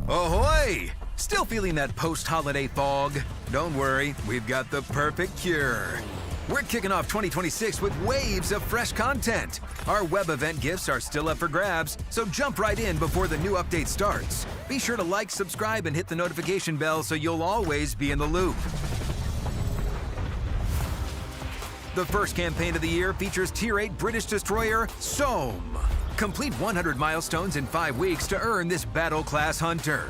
Ahoy! Still feeling that post-holiday fog? Don't worry, we've got the perfect cure. We're kicking off 2026 with waves of fresh content. Our web event gifts are still up for grabs, so jump right in before the new update starts. Be sure to like, subscribe, and hit the notification bell so you'll always be in the loop. The first campaign of the year features Tier 8 British destroyer Somme. Complete 100 milestones in 5 weeks to earn this battle-class hunter.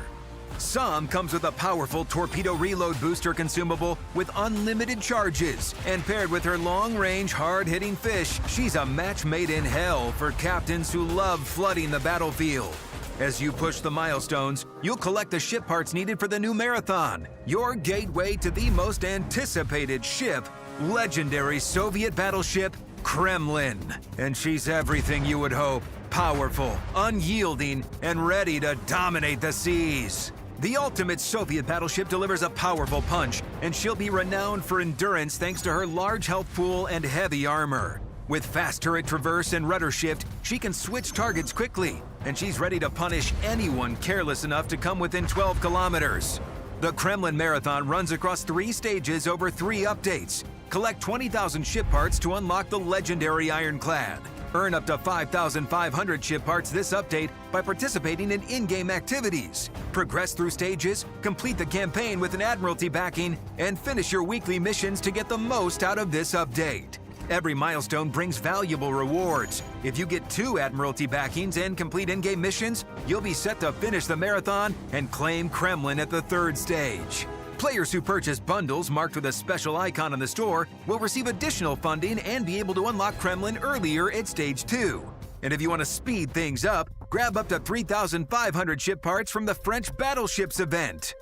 Somme comes with a powerful torpedo reload booster consumable with unlimited charges, and paired with her long-range, hard-hitting fish, she's a match made in hell for captains who love flooding the battlefield. As you push the milestones, you'll collect the ship parts needed for the new marathon, your gateway to the most anticipated ship, legendary Soviet battleship Kremlin. And she's everything you would hope. Powerful, unyielding, and ready to dominate the seas. The ultimate Soviet battleship delivers a powerful punch, and she'll be renowned for endurance thanks to her large health pool and heavy armor. With fast turret traverse and rudder shift, she can switch targets quickly, and she's ready to punish anyone careless enough to come within 12 kilometers. The Kremlin Marathon runs across 3 stages over 3 updates. Collect 20,000 ship parts to unlock the legendary Ironclad. Earn up to 5,500 ship parts this update by participating in in-game activities. Progress through stages, complete the campaign with an Admiralty backing, and finish your weekly missions to get the most out of this update. Every milestone brings valuable rewards. If you get 2 Admiralty backings and complete in-game missions, you'll be set to finish the marathon and claim Kremlin at the 3rd stage. Players who purchase bundles marked with a special icon in the store will receive additional funding and be able to unlock Kremlin earlier at Stage 2. And if you want to speed things up, grab up to 3,500 ship parts from the French Battleships event.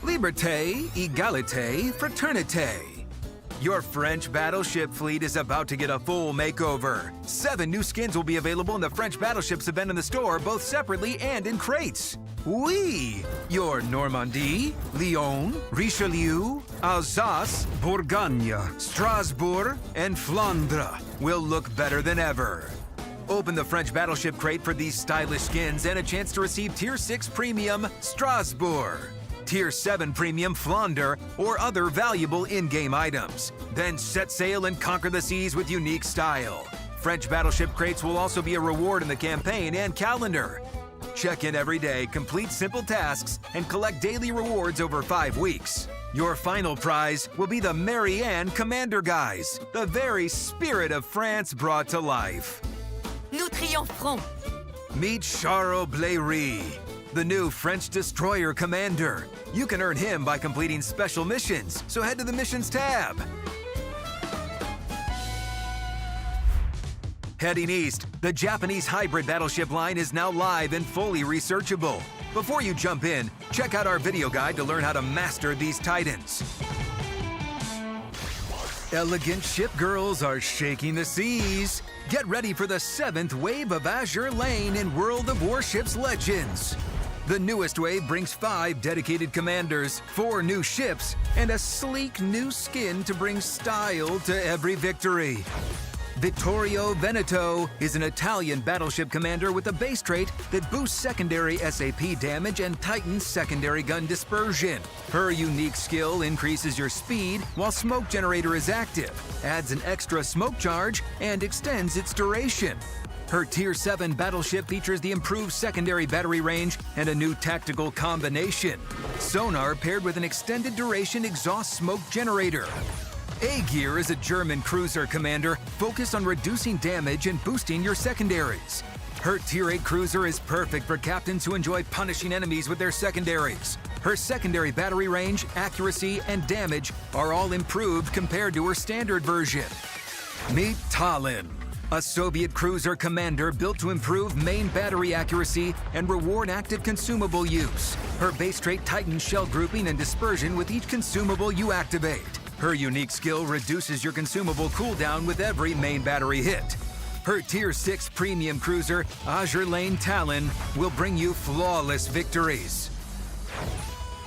Liberté, égalité, fraternité. Your French battleship fleet is about to get a full makeover. 7 new skins will be available in the French Battleships event in the store, both separately and in crates. Oui! Your Normandy, Lyon, Richelieu, Alsace, Bourgogne, Strasbourg, and Flandre will look better than ever. Open the French Battleship crate for these stylish skins and a chance to receive Tier 6 Premium Strasbourg, Tier 7 Premium Flandre, or other valuable in-game items. Then set sail and conquer the seas with unique style. French Battleship crates will also be a reward in the campaign and calendar. Check in every day, complete simple tasks, and collect daily rewards over 5 weeks. Your final prize will be the Marianne Commander Guys, the very spirit of France brought to life. Nous triompherons! Meet Charles Blairy, the new French destroyer commander. You can earn him by completing special missions, so head to the Missions tab. Heading east, the Japanese hybrid battleship line is now live and fully researchable. Before you jump in, check out our video guide to learn how to master these titans. Elegant ship girls are shaking the seas. Get ready for the 7th wave of Azur Lane in World of Warships Legends. The newest wave brings 5 dedicated commanders, 4 new ships, and a sleek new skin to bring style to every victory. Vittorio Veneto is an Italian battleship commander with a base trait that boosts secondary SAP damage and tightens secondary gun dispersion. Her unique skill increases your speed while Smoke Generator is active, adds an extra smoke charge, and extends its duration. Her Tier 7 battleship features the improved secondary battery range and a new tactical combination. Sonar paired with an extended duration exhaust smoke generator. Aegir is a German cruiser commander focused on reducing damage and boosting your secondaries. Her Tier 8 cruiser is perfect for captains who enjoy punishing enemies with their secondaries. Her secondary battery range, accuracy, and damage are all improved compared to her standard version. Meet Tallinn, a Soviet cruiser commander built to improve main battery accuracy and reward active consumable use. Her base trait tightens shell grouping and dispersion with each consumable you activate. Her unique skill reduces your consumable cooldown with every main battery hit. Her Tier 6 premium cruiser, Azur Lane Tallinn, will bring you flawless victories.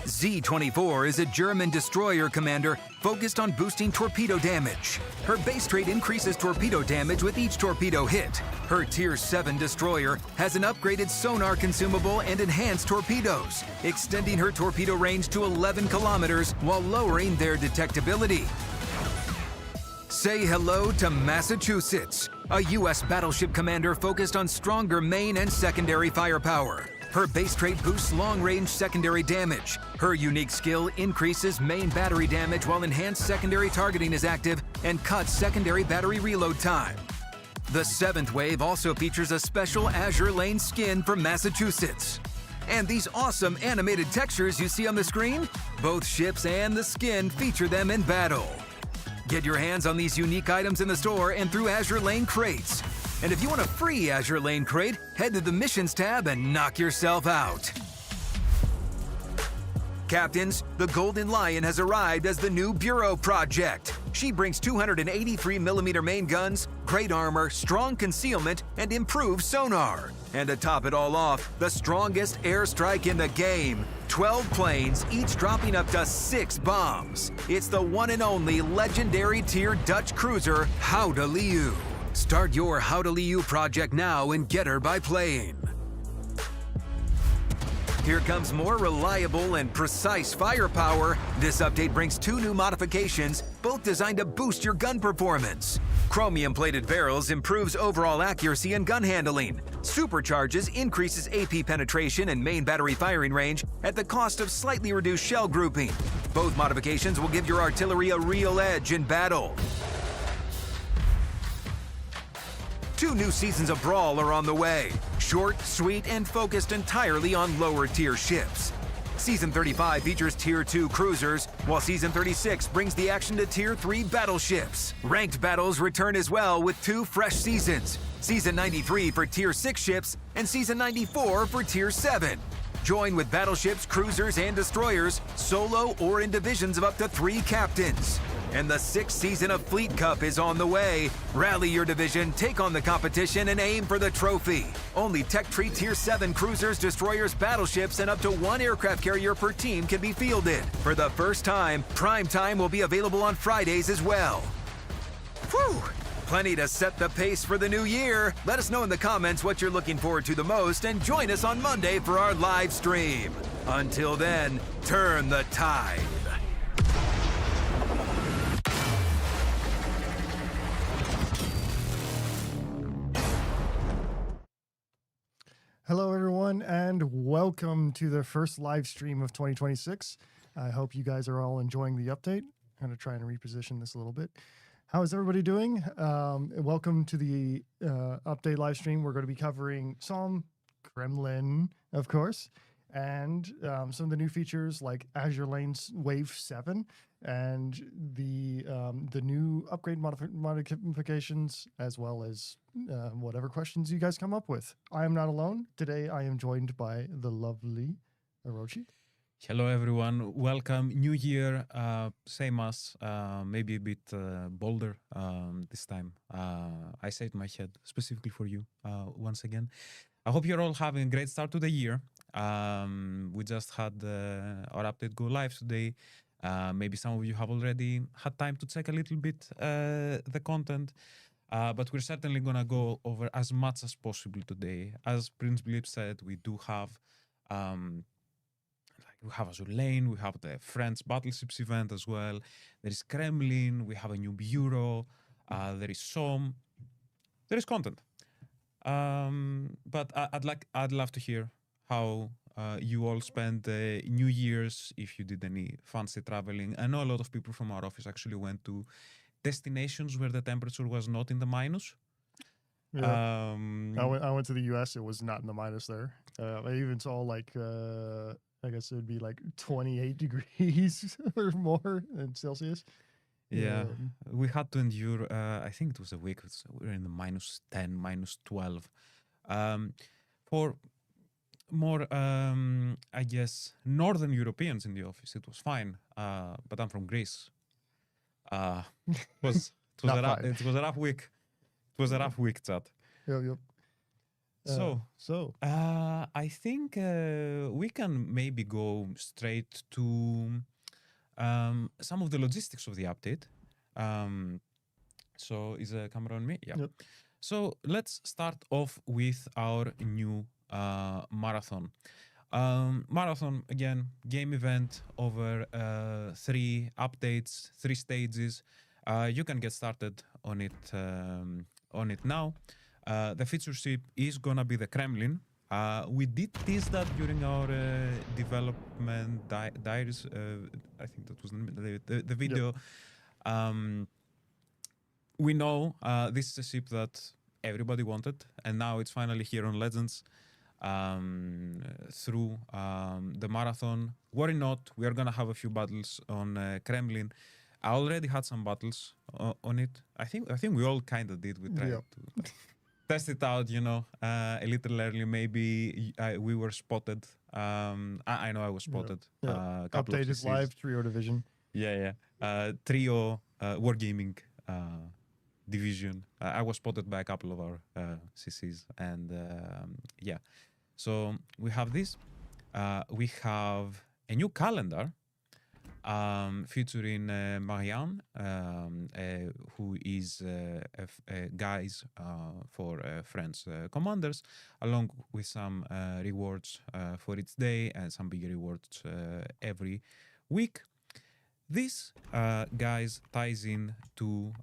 Z-24 is a German destroyer commander focused on boosting torpedo damage. Her base trait increases torpedo damage with each torpedo hit. Her Tier 7 destroyer has an upgraded sonar consumable and enhanced torpedoes, extending her torpedo range to 11 kilometers while lowering their detectability. Say hello to Massachusetts, a U.S. battleship commander focused on stronger main and secondary firepower. Her base trait boosts long-range secondary damage. Her unique skill increases main battery damage while enhanced secondary targeting is active and cuts secondary battery reload time. The 7th wave also features a special Azur Lane skin from Massachusetts. And these awesome animated textures you see on the screen? Both ships and the skin feature them in battle. Get your hands on these unique items in the store and through Azur Lane crates. And if you want a free Azur Lane crate, head to the Missions tab and knock yourself out. Captains, the Golden Lion has arrived as the new Bureau project. She brings 283mm main guns, great armor, strong concealment, and improved sonar. And to top it all off, the strongest airstrike in the game. 12 planes, each dropping up to 6 bombs. It's the one and only legendary tier Dutch cruiser, Ahoy. Start your Ahoy project now and get her by playing. Here comes more reliable and precise firepower. This update brings 2 new modifications, both designed to boost your gun performance. Chromium-plated barrels improves overall accuracy and gun handling. Supercharges increases AP penetration and main battery firing range at the cost of slightly reduced shell grouping. Both modifications will give your artillery a real edge in battle. 2 new seasons of Brawl are on the way. Short, sweet, and focused entirely on lower-tier ships. Season 35 features Tier 2 cruisers, while Season 36 brings the action to Tier 3 battleships. Ranked battles return as well with 2 fresh seasons. Season 93 for Tier 6 ships, and Season 94 for Tier 7. Join with battleships, cruisers, and destroyers, solo or in divisions of up to 3 captains. And the 6th season of Fleet Cup is on the way. Rally your division, take on the competition, and aim for the trophy. Only Tech Tree Tier 7 cruisers, destroyers, battleships, and up to 1 aircraft carrier per team can be fielded. For the first time, Prime Time will be available on Fridays as well. Whew! Plenty to set the pace for the new year. Let us know in the comments what you're looking forward to the most and join us on Monday for our live stream. Until then, turn the tide. Hello, everyone, and welcome to the first live stream of 2026. I hope you guys are all enjoying the update. I'm going to try and reposition this a little bit. How is everybody doing? Welcome to the update live stream. We're going to be covering some Kremlin, of course, and some of the new features like Azur Lane's Wave 7 and the new upgrade modifications, as well as whatever questions you guys come up with. I am not alone. Today I am joined by the lovely Orochi. Hello everyone, welcome. New year, same as, maybe a bit bolder this time. I saved my head specifically for you once again. I hope you're all having a great start to the year. We just had our update go live today. Maybe some of you have already had time to check a little bit the content. But we're certainly going to go over as much as possible today. As Prince Blip said, we do have we have Azur Lane, we have the French battleships event as well. There is Kremlin, we have a new bureau, there is SOM, there is content. But I'd love to hear how you all spent New Year's, if you did any fancy traveling. I know a lot of people from our office actually went to destinations where the temperature was not in the minus. Yeah. I went to the US. It was not in the minus there. I even saw like I guess it would be like 28 degrees or more in Celsius. Yeah, we had to endure, I think it was a week, we were in the minus 10, minus 12. For more, I guess, Northern Europeans in the office, it was fine. But I'm from Greece. It was a rough week. It was a rough week, chat. Yep. I think we can maybe go straight to some of the logistics of the update. So is the camera on me? Yeah. Yep. So let's start off with our new marathon. Marathon, again, game event over 3 updates, 3 stages. You can get started on it now. The feature ship is gonna be the Kremlin. We did tease that during our development diaries. I think that was the video. We know this is a ship that everybody wanted, and now it's finally here on Legends. Through the marathon, worry not, we are gonna have a few battles on Kremlin. I already had some battles on it. I think we all kind of did. We tried to test it out, a little early. Maybe we were spotted. I know I was spotted. Update is live, Trio Division. Yeah. Trio Wargaming division. I was spotted by a couple of our CCs, and yeah. So we have this. We have a new calendar featuring Marianne, who is a guys for French commanders, along with some rewards for each day and some bigger rewards every week. This, guys, ties in to,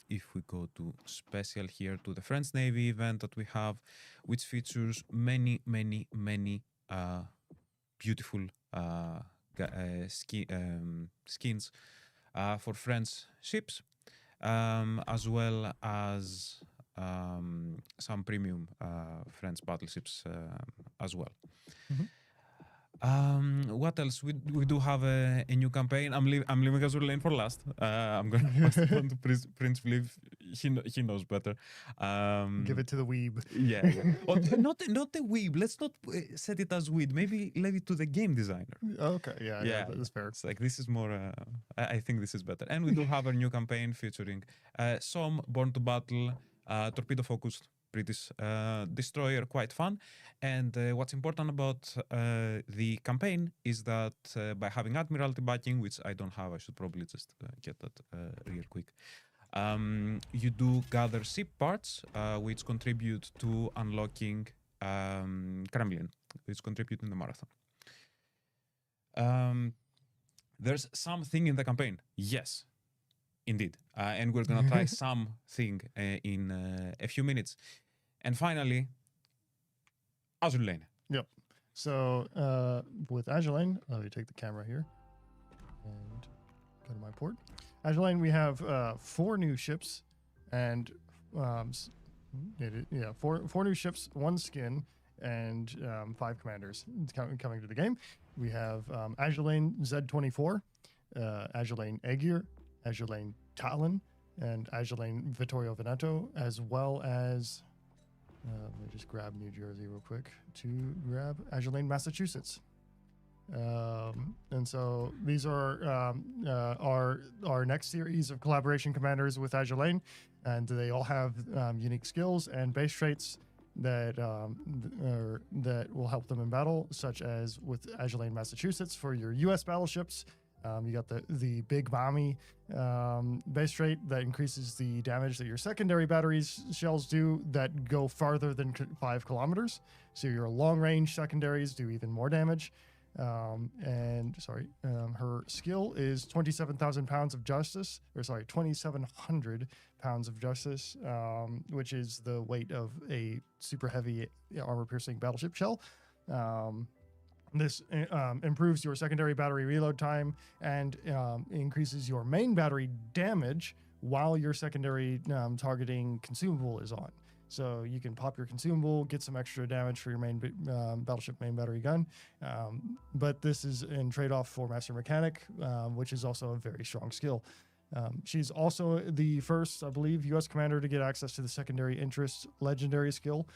if we go to special here, to the French Navy event that we have, which features many beautiful skins for French ships, as well as some premium French battleships as well. What else? We do have a new campaign. I'm leaving Azur Lane for last. I'm going to pass it on to Prince Philippe. He knows better. Give it to the weeb. Yeah. Or, not the weeb. Let's not set it as weeb. Maybe leave it to the game designer. Okay. Yeah. That's fair. It's like this is more. I think this is better. And we do have a new campaign featuring some Born to Battle, torpedo focused British destroyer, quite fun. And what's important about the campaign is that by having Admiralty backing, which I don't have, I should probably just get that real quick. You do gather ship parts, which contribute to unlocking Kremlin, which contribute in the marathon. There's something in the campaign. Yes, indeed. And we're going to try something in a few minutes. And finally, Azur Lane. Yep. So with Azur Lane, let me take the camera here and go to my port. Azur Lane, we have 4 new ships and four new ships, 1 skin, and 5 commanders coming to the game. We have Azur Lane Z24, Azur Lane Aegir, Azur Lane Talon, and Azur Lane Vittorio Veneto, as well as let me just grab New Jersey real quick to grab Azur Lane Massachusetts. And so these are our next series of collaboration commanders with Azur Lane, and they all have unique skills and base traits that that will help them in battle, such as with Azur Lane Massachusetts for your U.S. battleships. You got the big bomby base trait that increases the damage that your secondary batteries shells do that go farther than 5 kilometers. So your long range secondaries do even more damage. Her skill is 27,000 pounds of justice, 2,700 pounds of justice, which is the weight of a super heavy armor piercing battleship shell. This improves your secondary battery reload time and increases your main battery damage while your secondary targeting consumable is on. So you can pop your consumable, get some extra damage for your main battleship main battery gun. But this is in trade-off for Master Mechanic, which is also a very strong skill. She's also the first, I believe, U.S. commander to get access to the secondary interest legendary skill.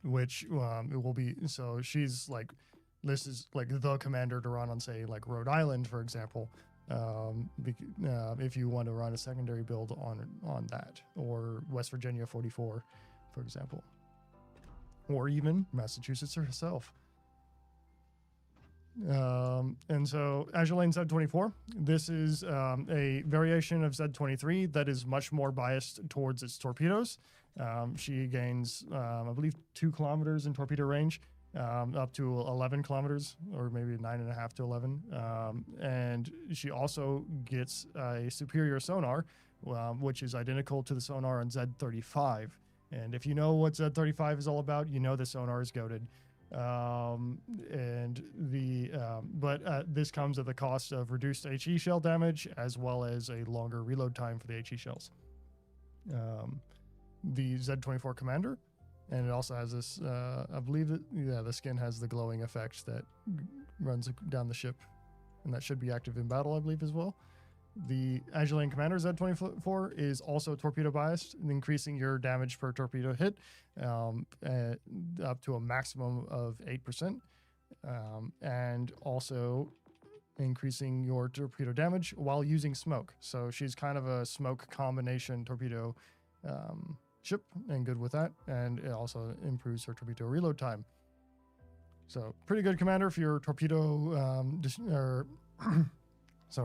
Which it will be, so she's like, this is like the commander to run on, say, like Rhode Island, for example, if you want to run a secondary build on that, or West Virginia 44, for example, or even Massachusetts herself. And so Azur Lane Z24, this is a variation of Z23 that is much more biased towards its torpedoes. She gains, I believe, 2 kilometers in torpedo range, up to 11 kilometers, or maybe 9.5 to 11. And she also gets a superior sonar, which is identical to the sonar on Z35. And if you know what Z35 is all about, you know the sonar is goated. This comes at the cost of reduced HE shell damage as well as a longer reload time for the HE shells. The Z24 Commander, and it also has this, I believe that, the skin has the glowing effect that runs down the ship, and that should be active in battle, I believe, as well. The Azur Lane Commander Z24 is also torpedo biased, increasing your damage per torpedo hit up to a maximum of 8%, and also increasing your torpedo damage while using smoke. So she's kind of a smoke combination torpedo ship, and good with that, and it also improves her torpedo reload time. So pretty good commander for your torpedo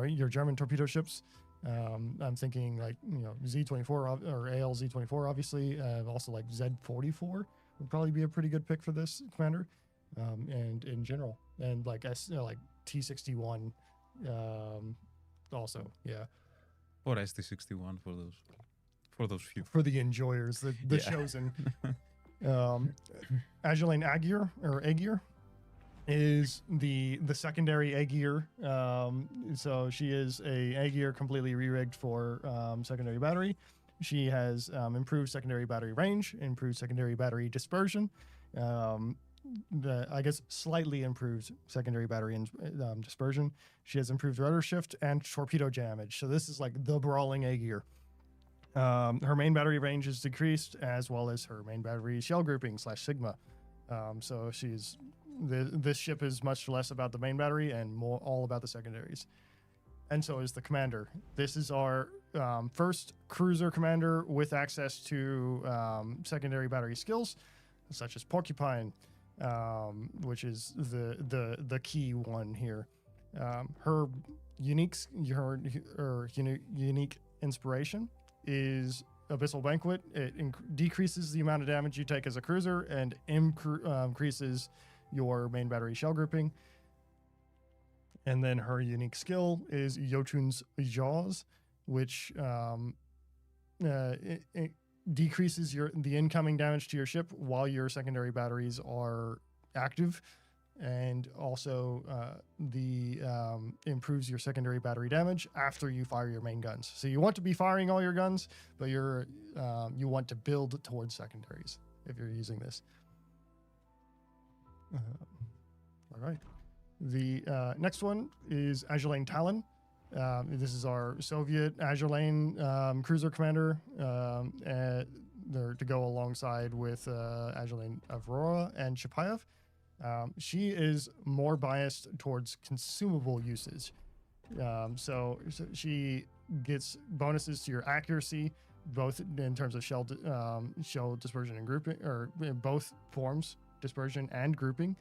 your German torpedo ships. I'm thinking like, Z24 or AL Z24, obviously. Also like Z44 would probably be a pretty good pick for this commander. And in general, and like T61, also, yeah. Or ST61 for those few. For the enjoyers, the chosen. Azur Lane Aegir, or Aegir, is the secondary Aegir. So she is a Aegir completely re-rigged for secondary battery. She has improved secondary battery range, improved secondary battery dispersion, I guess slightly improved secondary battery and dispersion. She has improved rudder shift and torpedo damage. So this is like the brawling Aegir. Her main battery range is decreased, as well as her main battery shell grouping / sigma. So this ship is much less about the main battery and more all about the secondaries. And so is the commander. This is our first cruiser commander with access to secondary battery skills, such as Porcupine, which is the key one here. Her unique inspiration is Abyssal Banquet. It decreases the amount of damage you take as a cruiser and increases your main battery shell grouping. And then her unique skill is Jotun's Jaws, which it decreases the incoming damage to your ship while your secondary batteries are active, and also improves your secondary battery damage after you fire your main guns. So you want to be firing all your guns, but you want to build towards secondaries if you're using this. All right. The next one is Azur Lane Talon. This is our Soviet Azur Lane cruiser commander. They're to go alongside with Azur Lane Aurora and Chapayev. She is more biased towards consumable usage. So she gets bonuses to your accuracy, both in terms of shell dispersion and grouping, or in both forms, dispersion and grouping,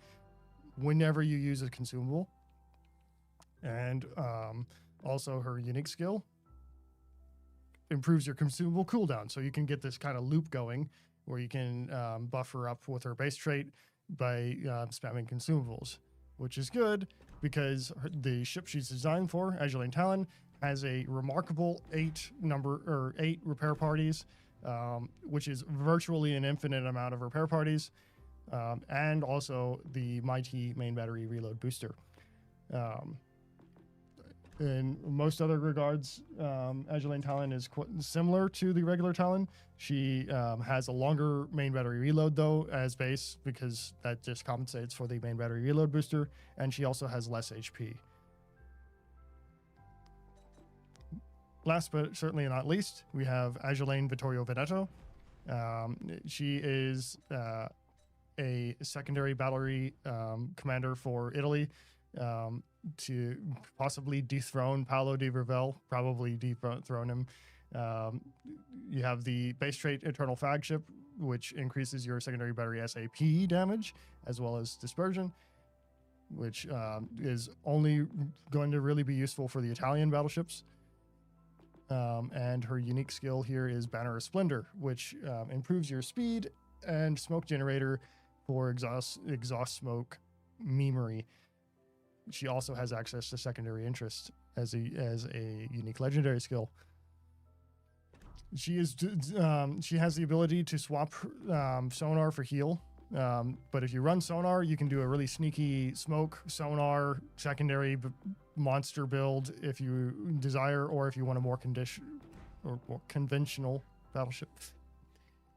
whenever you use a consumable. And also her unique skill improves your consumable cooldown. So you can get this kind of loop going where you can buff her up with her base trait by spamming consumables, which is good because the ship she's designed for, Azur Lane Talon, has a remarkable 8 repair parties, which is virtually an infinite amount of repair parties, and also the mighty main battery reload booster. In most other regards, Azur Lane Talon is quite similar to the regular Talon. She has a longer main battery reload, though, as base, because that just compensates for the main battery reload booster, and she also has less HP. Last but certainly not least, we have Azur Lane Vittorio Veneto. She is a secondary battery commander for Italy, to possibly dethrone Paolo di Vervel, probably dethrone him. You have the base trait Eternal Flagship, which increases your secondary battery SAP damage as well as dispersion, which is only going to really be useful for the Italian battleships. And her unique skill here is Banner of Splendor, which improves your speed and smoke generator for exhaust smoke memory. She also has access to secondary interest as a unique legendary skill. She has the ability to swap sonar for heal. But if you run sonar, you can do a really sneaky smoke sonar secondary monster build if you desire, or if you want a more more conventional battleship.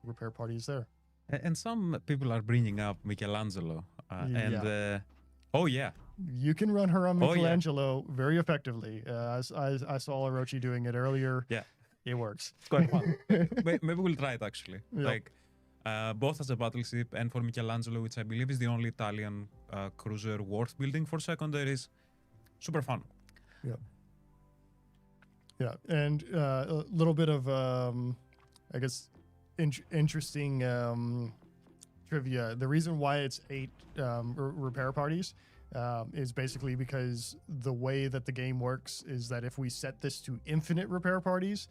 Repair party is there. And some people are bringing up Michelangelo. Oh yeah, You can run her on Oh, yeah. Michelangelo very effectively. I saw Orochi doing it earlier. yeah, It works. it's quite fun. Maybe we'll try it actually. Yeah. Like both as a battleship and for Michelangelo, which I believe is the only Italian cruiser worth building for secondaries. Super fun. Yeah, and a little bit of, I guess, interesting trivia. The reason why it's 8 repair parties is basically because the way that the game works is that if we set this to infinite repair parties,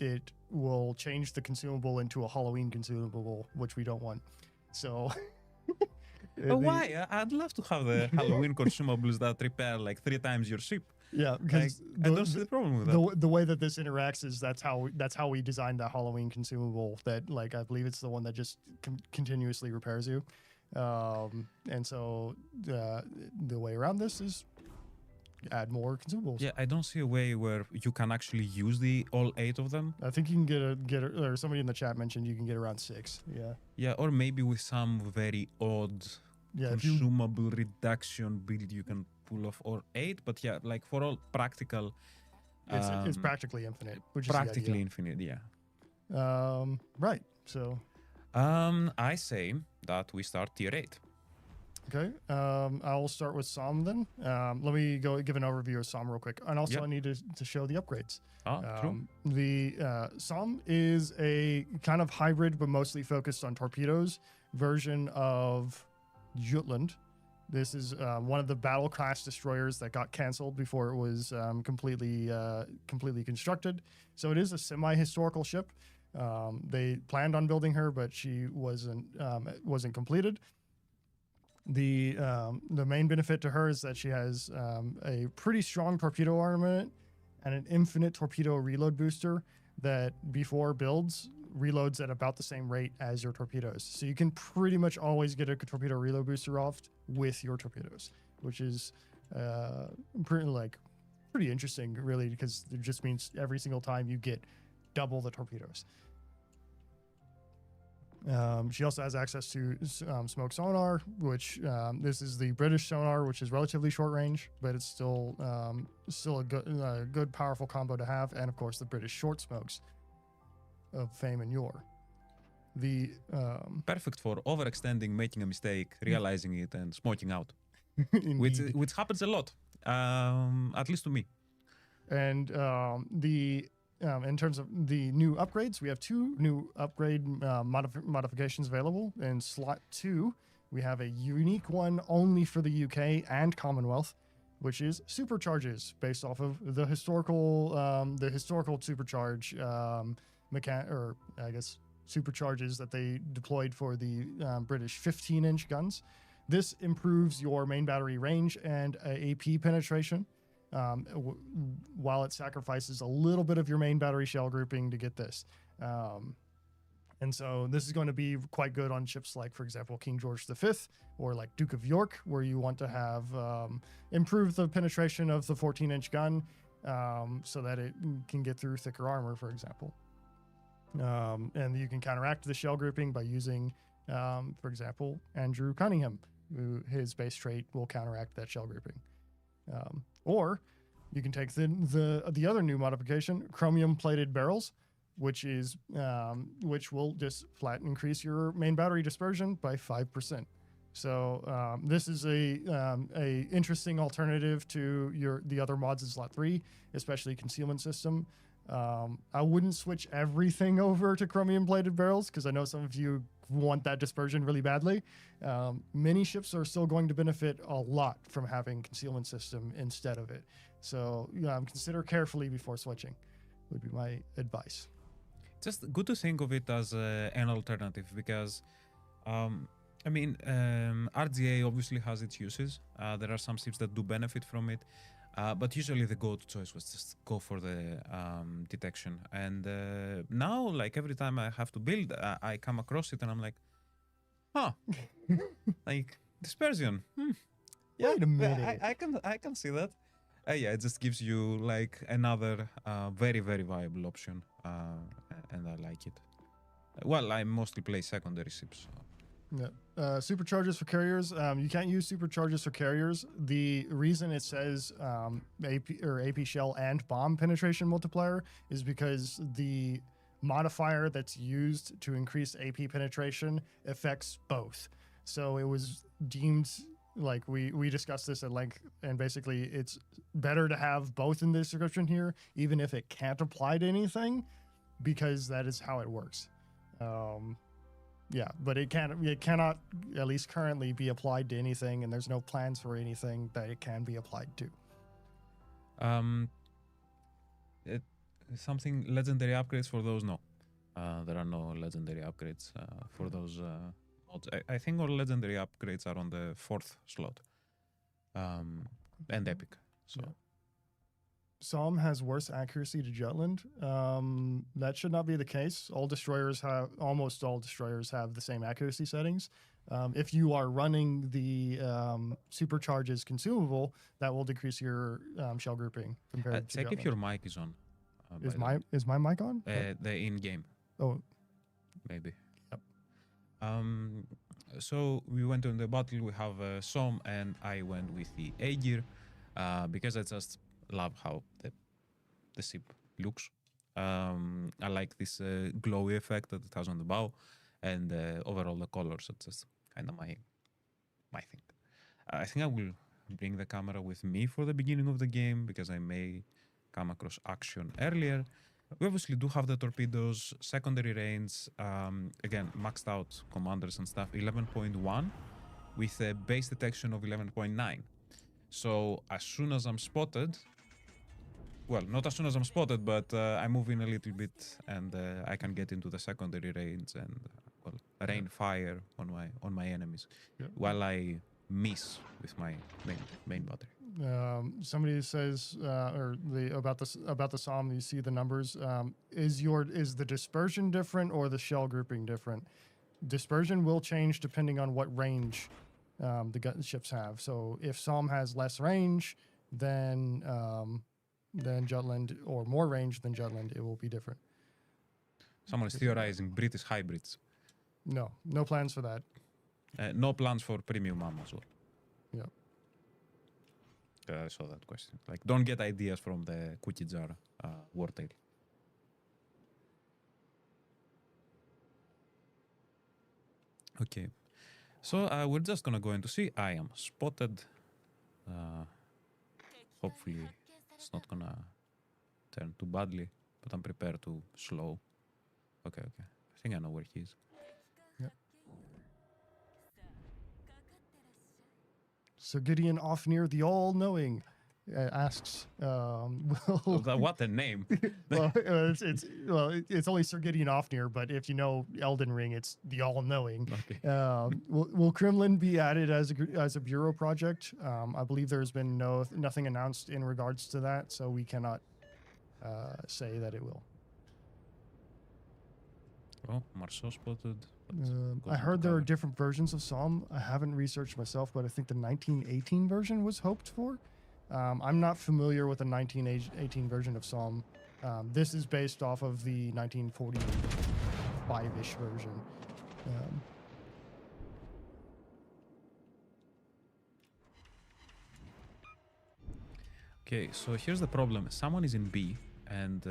it will change the consumable into a Halloween consumable, which we don't want. So... Why? I'd love to have the Halloween consumables that repair like 3 times your ship. Yeah, Like, because I don't see the problem with that. the way that this interacts is that's how we designed the Halloween consumable. That, like, I believe it's the one that just continuously repairs you, and so the way around this is add more consumables. Yeah, I don't see a way where you can actually use all 8 of them. I think you can get or somebody in the chat mentioned you can get around 6. Yeah, Yeah, or maybe with some very odd yeah. If you, consumable reduction build you can pull off, or 8. But yeah, like for all practical, it's practically infinite, which is practically infinite. Yeah. the idea. Right. So I say that we start tier 8. okay, I'll start with Som then. Let me go give an overview of Som real quick, and also Yeah. I need to show the upgrades. True. The Som is a kind of hybrid, but mostly focused on torpedoes version of Jutland. This is one of the battle class destroyers that got canceled before it was completely constructed. So it is a semi-historical ship. They planned on building her, but she wasn't completed. The main benefit to her is that she has a pretty strong torpedo armament and an infinite torpedo reload booster that before builds reloads at about the same rate as your torpedoes. So you can pretty much always get a torpedo reload booster off with your torpedoes, which is pretty interesting, really, because it just means every single time you get double the torpedoes. She also has access to smoke sonar, which this is the British sonar, which is relatively short range, but it's still a good powerful combo to have, and of course the British short smokes of fame and yore. The Perfect for overextending, making a mistake, realizing it, and smoking out, indeed. which happens a lot, at least to me. And in terms of the new upgrades, we have 2 new upgrade modifications available. In slot 2, we have a unique one only for the UK and Commonwealth, which is supercharges based off of the historical supercharge supercharges that they deployed for the British 15-inch guns. This improves your main battery range and AP penetration, while it sacrifices a little bit of your main battery shell grouping to get this. And so this is going to be quite good on ships like, for example, King George V or like Duke of York, where you want to have improve the penetration of the 14-inch gun so that it can get through thicker armor, for example. And you can counteract the shell grouping by using, for example, Andrew Cunningham, who his base trait will counteract that shell grouping. Or you can take the other new modification, chromium plated barrels, which will just flat increase your main battery dispersion by 5%. So this is a interesting alternative to the other mods in slot 3, especially concealment system. I wouldn't switch everything over to chromium plated barrels because I know some of you want that dispersion really badly. Mini ships are still going to benefit a lot from having concealment system instead of it. So consider carefully before switching would be my advice. Just good to think of it as an alternative because, RGA obviously has its uses. There are some ships that do benefit from it, but usually the go-to choice was just go for the detection. And now, like every time I have to build, I come across it and I'm like, huh, like dispersion. Yeah, Wait a minute. I can see that. Yeah, it just gives you like another very, very viable option, and I like it. Well, I mostly play secondary ships. So. Yeah. Superchargers for carriers. You can't use superchargers for carriers. The reason it says AP shell and bomb penetration multiplier is because the modifier that's used to increase AP penetration affects both. So it was deemed like we discussed this at length, and basically it's better to have both in the description here, even if it can't apply to anything, because that is how it works. Yeah, but it cannot, at least currently, be applied to anything, and there's no plans for anything that it can be applied to. Something legendary upgrades for those? No, there are no legendary upgrades for those mods. I think all legendary upgrades are on the 4th slot, and epic. So. Yeah. Psalm has worse accuracy to Jutland. That should not be the case. Almost all destroyers have the same accuracy settings. If you are running the supercharges consumable, that will decrease your shell grouping compared to check Jutland. if your mic is on. Is my mic on? The in-game. Oh, maybe. Yep. So we went on the battle. We have Som, and I went with the A-gear because I just love how the ship looks. I like this glowy effect that it has on the bow, and overall the colors. It's just kind of my thing. I think I will bring the camera with me for the beginning of the game because I may come across action earlier. We obviously do have the torpedoes, secondary range, again maxed out commanders and stuff. 11.1 with a base detection of 11.9. So as soon as I'm spotted, well, not as soon as I'm spotted, but I move in a little bit and I can get into the secondary range and rain fire on my enemies while I miss with my main battery. Somebody says, about the Psalm, you see the numbers. Is the dispersion different or the shell grouping different? Dispersion will change depending on what range the ships have. So if Psalm has less range than Jutland, or more range than Jutland, it will be different. Someone is theorizing British hybrids. No plans for that. No plans for premium ammo as well. Yeah. I saw that question. Like, don't get ideas from the cookie jar wartail. Okay. So we're just gonna go into see. I am spotted. Hopefully it's not gonna turn too badly, but I'm prepared to slow. Okay. I think I know where he is. Yep. So Gideon Ofnir, the all-knowing, asks, What a name! well, it's only Sir Gideon Ofnir, but if you know Elden Ring, it's the all-knowing. Okay. Will Kremlin be added as a bureau project? I believe there's been nothing announced in regards to that, so we cannot say that it will. Oh, Marceau spotted. I heard there are different versions of Psalm. I haven't researched myself, but I think the 1918 version was hoped for. I'm not familiar with the 1918 version of Psalm. This is based off of the 1945-ish version. Okay, so here's the problem. Someone is in B, and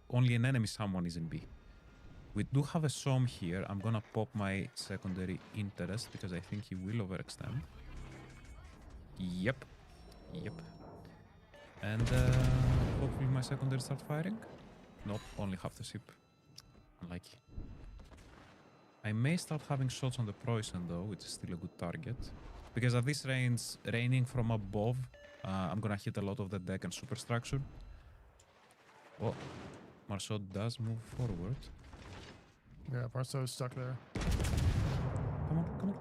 only an enemy someone is in B. We do have a Som here. I'm gonna pop my secondary interest because I think he will overextend. Yep. And hopefully my secondary start firing. Nope, only half the ship. Unlucky. I may start having shots on the Preußen though, which is still a good target. Because at this range, raining from above, I'm gonna hit a lot of the deck and superstructure. Oh, Marceau does move forward. Yeah, Marceau's stuck there. Come on, come on.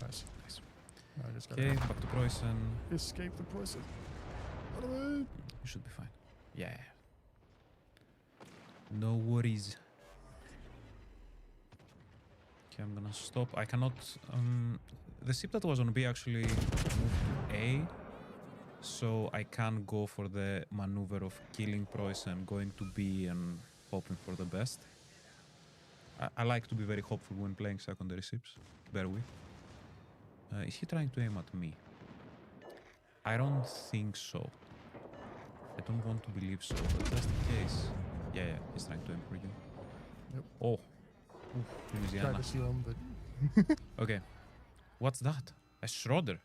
Nice. Nice. I just got Okay, back to Preußen. escape the Preußen. Out of the way. You should be fine. Yeah. No worries. Okay, I'm gonna stop. I cannot... the ship that was on B actually moved to A. So I can go for the maneuver of killing Preußen, going to B and hoping for the best. I like to be very hopeful when playing secondary ships. Bear with. Is he trying to aim at me? I don't think so. I don't want to believe so, but just in case. Yeah, yeah, he's trying to aim for you. Yep. Oh. Tried Louisiana. to steal him, but Okay. What's that? A Schroeder.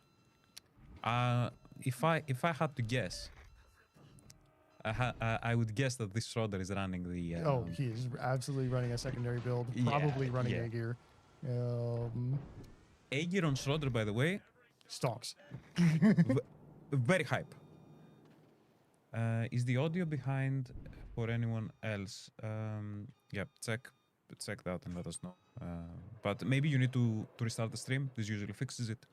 If I had to guess, I would guess that this Schroeder is running the. oh, he is absolutely running a secondary build. Probably running yeah. Aegir. Aegir on Schroeder, by the way, Stonks. very hype. Is the audio behind for anyone else? Yeah, check that and let us know. But maybe you need to restart the stream. This usually fixes it.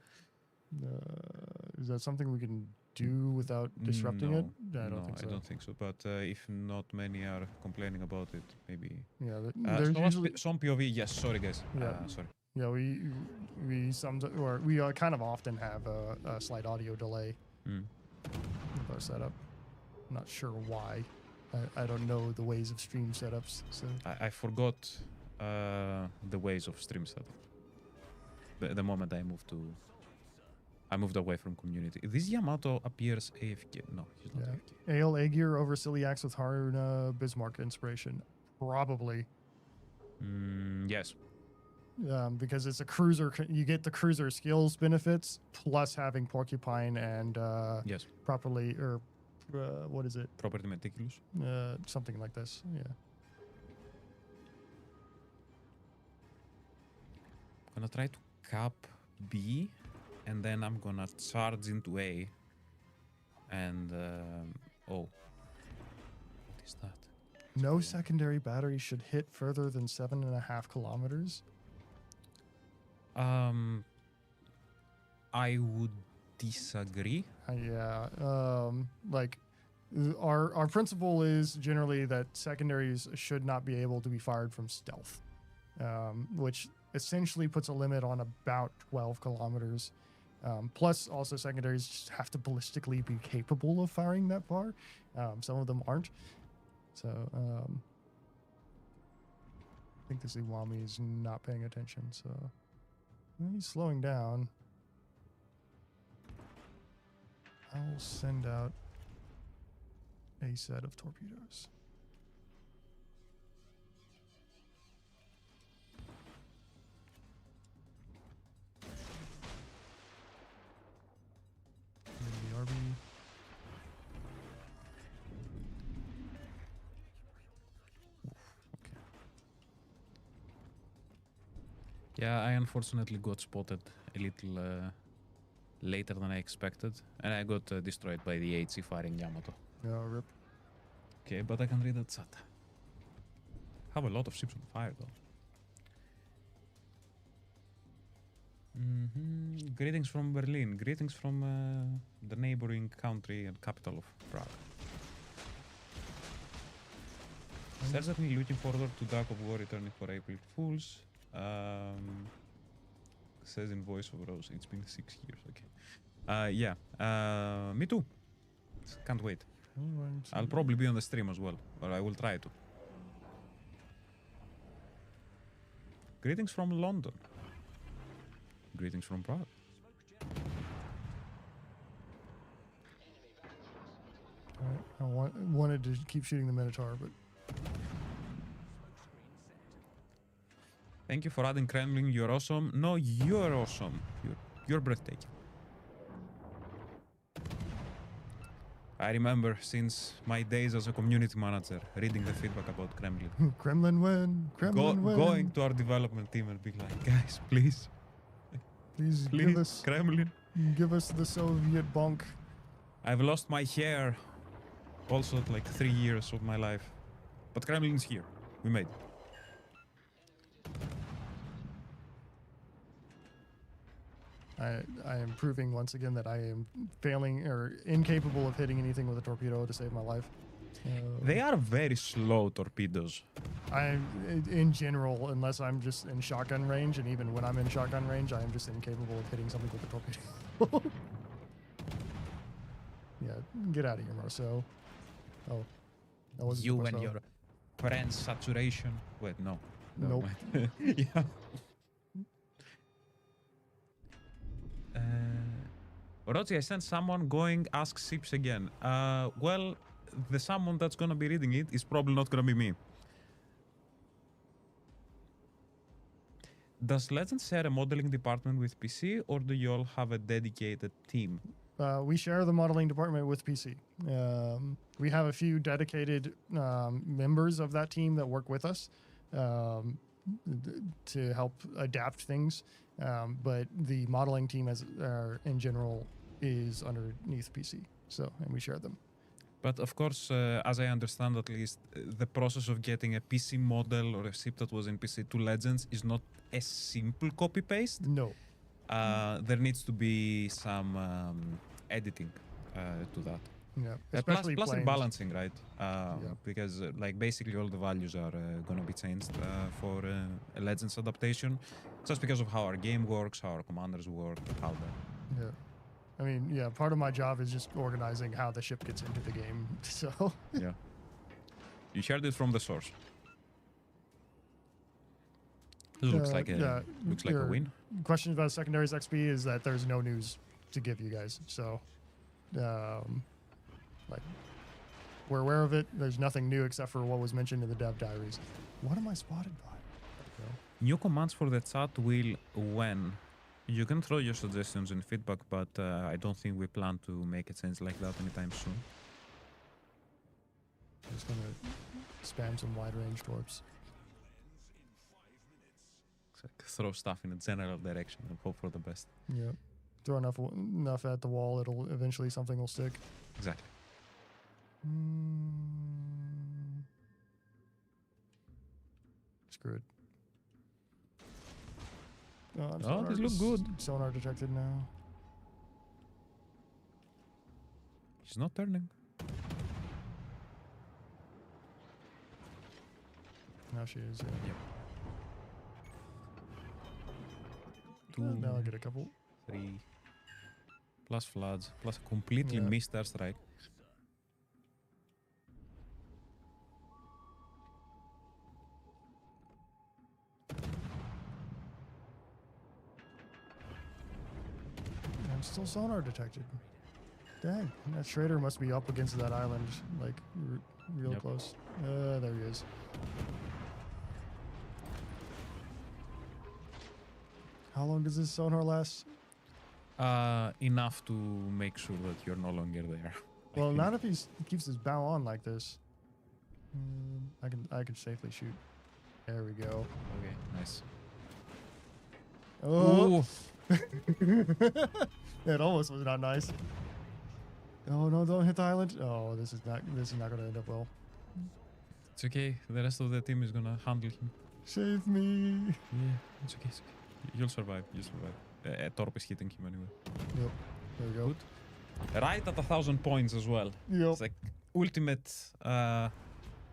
Is that something we can do without disrupting No, it? I don't think so. I don't think so. But if not many are complaining about it, maybe. Yeah, there's usually. Some POV. Yes, sorry guys. Yeah. Sorry. Yeah, we kind of often have a slight audio delay with our setup. I'm not sure why. I don't know the ways of stream setups. So I forgot the ways of stream setup. The moment I moved away from community. This Yamato appears AFK. No, he's not AFK. Ale Aegir over Celiax with Haruna Bismarck inspiration. Probably. Yes. Because it's a cruiser. You get the cruiser skills benefits plus having Porcupine and Yes. properly, or what is it? Property meticulous. Something like this. Yeah. Gonna try to cap B, and then I'm gonna charge into A. And oh, what is that? No secondary battery should hit further than 7.5 kilometers. I would disagree. Yeah. Like our principle is generally that secondaries should not be able to be fired from stealth, which essentially puts a limit on about 12 kilometers. Plus, also secondaries just have to ballistically be capable of firing that far. Some of them aren't. So I think this Iwami is not paying attention. So he's slowing down. I'll send out a set of torpedoes. The RB. Okay. Yeah, I unfortunately got spotted a little later than I expected, and I got destroyed by the HC firing Yamato. Yeah, rip. Okay, but I can read that chat. Have a lot of ships on fire though. Greetings from Berlin. Greetings from the neighboring country and capital of Prague. Certainly looking forward to Dark of War returning for April Fools. Says in voice of Rose, it's been 6 years. Okay. Yeah. Me too. Can't wait. I'll probably be on the stream as well, or I will try to. Greetings from London. Greetings from Prague. I wanted to keep shooting the Minotaur, but Thank you for adding Kremlin. You're awesome. No, you're awesome. You're breathtaking. I remember since my days as a community manager, reading the feedback about Kremlin. Kremlin win. Kremlin win. Going to our development team and being like, guys, please, Please please, Kremlin. give us the Soviet bonk. I've lost my hair also at like 3 years of my life. But Kremlin's here. We made it. I am proving once again that I am failing or incapable of hitting anything with a torpedo to save my life. They are very slow torpedoes. In general, unless I'm just in shotgun range, and even when I'm in shotgun range, I am just incapable of hitting something with a torpedo. Yeah, get out of here, Marceau. Oh, that was You and your friend's saturation. Wait, no. Never Nope. mind. Yeah. Roger, I sent someone going ask Sips again. Well, the someone that's gonna be reading it is probably not gonna be me. Does Legends share a modeling department with PC, or do you all have a dedicated team? We share the modeling department with PC. We have a few dedicated members of that team that work with us to help adapt things. But the modeling team, in general, is underneath PC. And we share them. But of course, as I understand at least, the process of getting a PC model or a ship that was in PC to Legends is not a simple copy-paste. No. There needs to be some editing to that. Yeah. Plus Especially plus planes. balancing, right? Because like basically all the values are going to be changed for a Legends adaptation, just because of how our game works, how our commanders work, how the... Yeah. I mean, yeah, part of my job is just organizing how the ship gets into the game. So Yeah. You shared it from the source. This looks like a your win. question about secondaries XP is that there's no news to give you guys. So, like, we're aware of it. There's nothing new except for what was mentioned in the dev diaries. What am I spotted by? New commands for the chat will when. You can throw your suggestions and feedback, but I don't think we plan to make a change like that anytime soon. I'm just gonna spam some wide range torps. It's like throw stuff in a general direction and hope for the best. Yeah, throw enough at the wall, it'll eventually something will stick. Exactly. Screw it. Oh, this looks good. Sonar detected now. She's not turning. Now she is. Yep. Now I get a couple. 3 plus floods plus a completely Yeah. missed airstrike. I'm still sonar detected. Dang, that Schrader must be up against that island, like real Yep. close. There he is. How long does this sonar last? Enough to make sure that you're no longer there. Well, not if he keeps his bow on like this. I can safely shoot. There we go. Okay, nice. Oh, Ooh. it almost was not nice. Oh no! Don't hit the island. Oh, this is not going to end up well. It's okay. The rest of the team is gonna handle him. Save me. Yeah, it's okay. It's okay. You'll survive. You'll survive. A torp is hitting him anyway. Yep. There we go. Good. Right at 1,000 points as well. Yep. It's like ultimate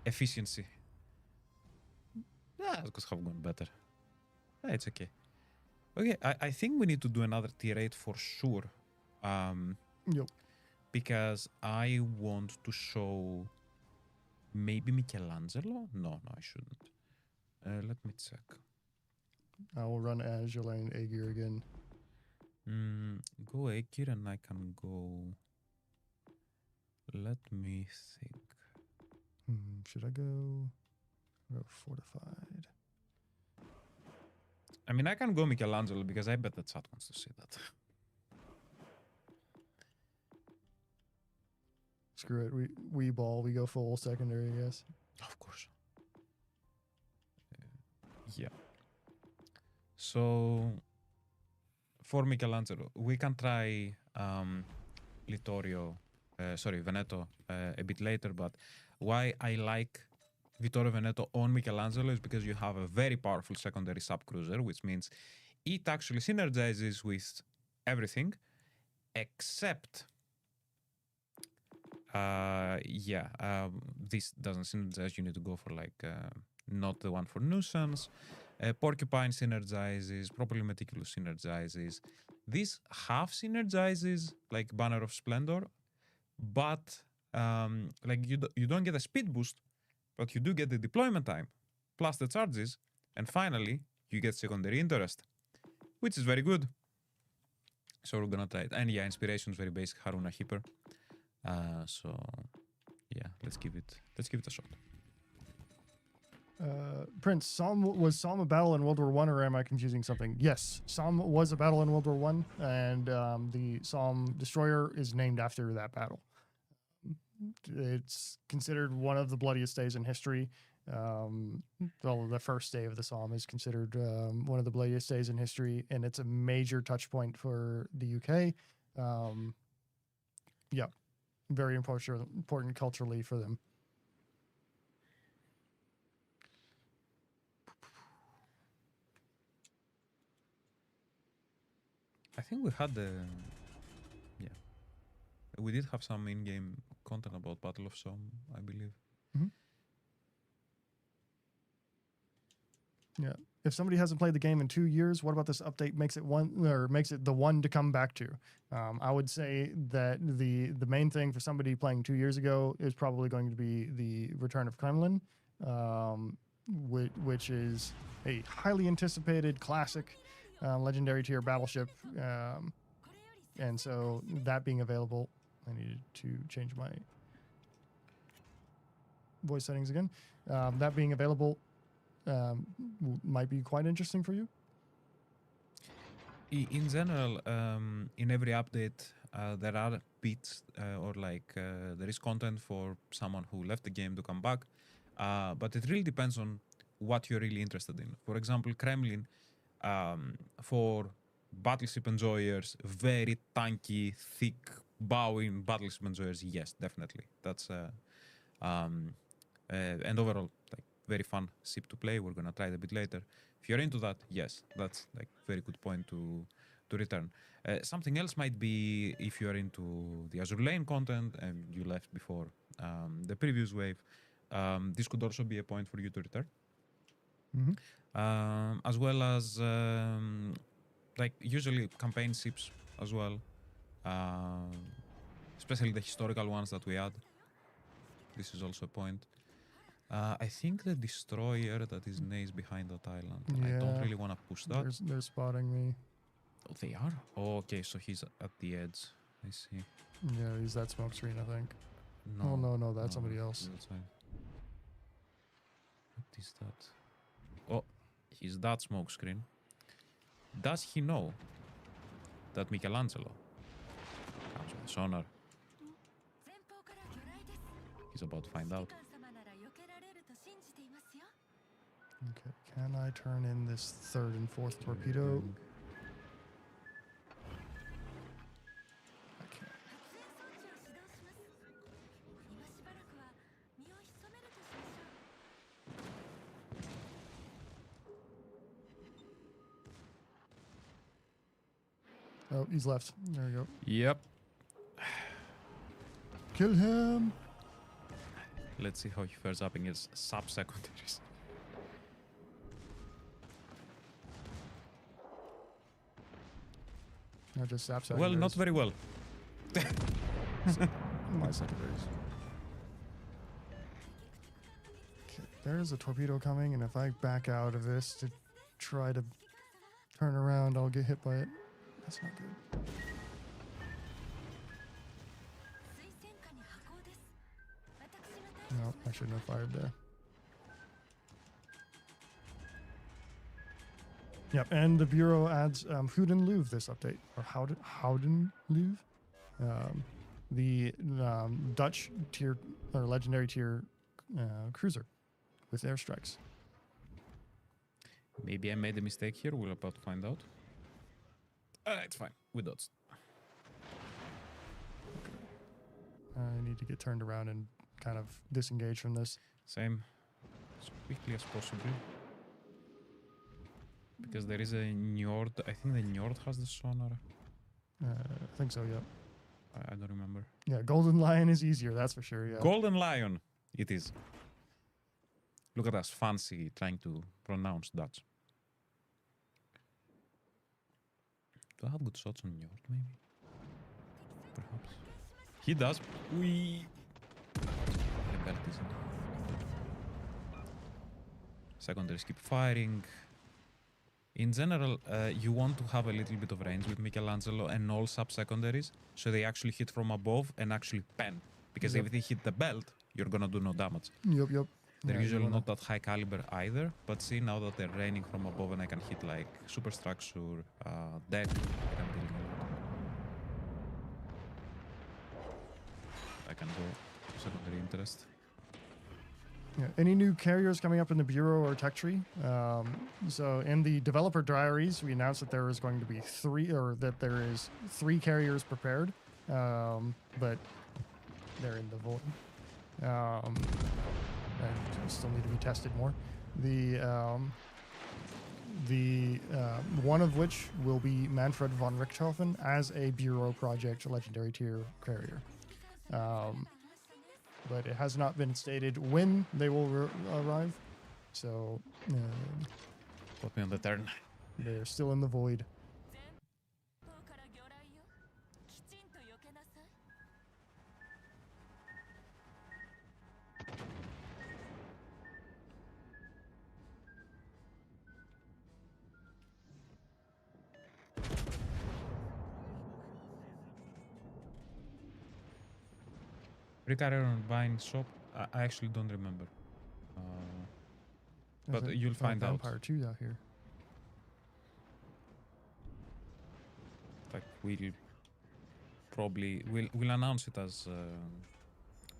efficiency. Yeah, it could have gone better. Yeah, it's okay. Okay, I think we need to do another tier 8 for sure. Yep. Because I want to show maybe Michelangelo? No, I shouldn't. Let me check. I will run Azur Lane Aegir again. Go Akir and I can go... Let me think. Should I go fortified? I mean, I can go Michelangelo because I bet the chat wants to see that. Screw it. We ball. We go full secondary, I guess. Of course. Yeah. So for Michelangelo, we can try Veneto a bit later, but why I like Vittorio Veneto on Michelangelo is because you have a very powerful secondary subcruiser, which means it actually synergizes with everything except this doesn't synergize. You need to go for like not the one for nuisance. Porcupine synergizes, Properly Meticulous synergizes. This half synergizes like Banner of Splendor, but like you don't get a speed boost, but you do get the deployment time plus the charges, and finally you get secondary interest, which is very good. So we're gonna try it. And yeah, inspiration is very basic Haruna Hipper. So yeah, let's give it a shot. Prince, was Somme a battle in World War One, or am I confusing something? Yes, Somme was a battle in World War One, and the Somme destroyer is named after that battle. It's considered one of the bloodiest days in history. Well, the first day of the Somme is considered one of the bloodiest days in history, and it's a major touch point for the UK. Yeah, very important culturally for them. I think we had we did have some in-game content about Battle of Somme, I believe. Mm-hmm. Yeah. If somebody hasn't played the game in 2 years, what about this update makes it the one to come back to? I would say that the main thing for somebody playing 2 years ago is probably going to be the Return of Kremlin, which is a highly anticipated classic legendary tier battleship. And so that being available, I needed to change my voice settings again. That being available might be quite interesting for you. In general, in every update, there are bits or like there is content for someone who left the game to come back, but it really depends on what you're really interested in. For example, Kremlin, for battleship enjoyers, very tanky, thick, bowing battleship enjoyers, yes, definitely. That's and overall, like, very fun ship to play. We're gonna try it a bit later. If you're into that, yes, that's like very good point to return. Something else might be if you're into the Azur Lane content and you left before the previous wave. This could also be a point for you to return. Mm-hmm. As well as like usually campaign ships as well, especially the historical ones that we add. This is also a point. I think the destroyer that is Naze behind that island. Yeah, I don't really want to push that. They're spotting me. Oh, they are? Oh, okay, so he's at the edge. I see. Yeah, he's that smoke screen, I think. No. Oh, no, that's somebody else. That's fine. What is that? Oh, he's that smoke screen. Does he know that Michelangelo comes with sonar? He's about to find out. Okay, can I turn in this third and fourth torpedo? I can't. Oh, he's left. There we go. Yep. Kill him! Let's see how he fares up against sub-secondaries. Not just sap Well, not very well. My secondaries. Okay, there's a torpedo coming, and if I back out of this to try to turn around, I'll get hit by it. That's not good. No, I shouldn't have fired there. Yep, and the Bureau adds Howden Louvre this update. Or Howden Louvre? the Dutch tier or legendary tier cruiser with airstrikes. Maybe I made a mistake here. We're about to find out. It's fine. We dodged. I need to get turned around and kind of disengage from this. Same. As quickly as possible. Because there is a Njord. I think the Njord has the sonar. I think so, yeah. I don't remember. Yeah, Golden Lion is easier, that's for sure, yeah. Golden Lion. It is. Look at us fancy trying to pronounce Dutch. Do I have good shots on Njord, maybe? Perhaps. He does. We. Secondaries keep firing. In general, you want to have a little bit of range with Michelangelo and all sub-secondaries, so they actually hit from above and actually pen. Because Yep. if they hit the belt, you're gonna do no damage. Yep. They're Yeah, you usually wanna- not that high caliber either, but see now that they're raining from above and I can hit like superstructure, deck, I'm dealing a lot. I can go secondary interest. Yeah. Any new carriers coming up in the Bureau or Tech Tree? So in the developer diaries, we announced that there is going to be there is 3 carriers prepared, but they're in the void. And still need to be tested more. The one of which will be Manfred von Richthofen as a Bureau project legendary tier carrier. But it has not been stated when they will arrive, so Put me on the turn. they're still in the void. 前方から魚雷よきちんと避けなさい Recarrier on Vine shop. I actually don't remember. But There's you'll find out. Vampire 2 out here. Like we'll announce it as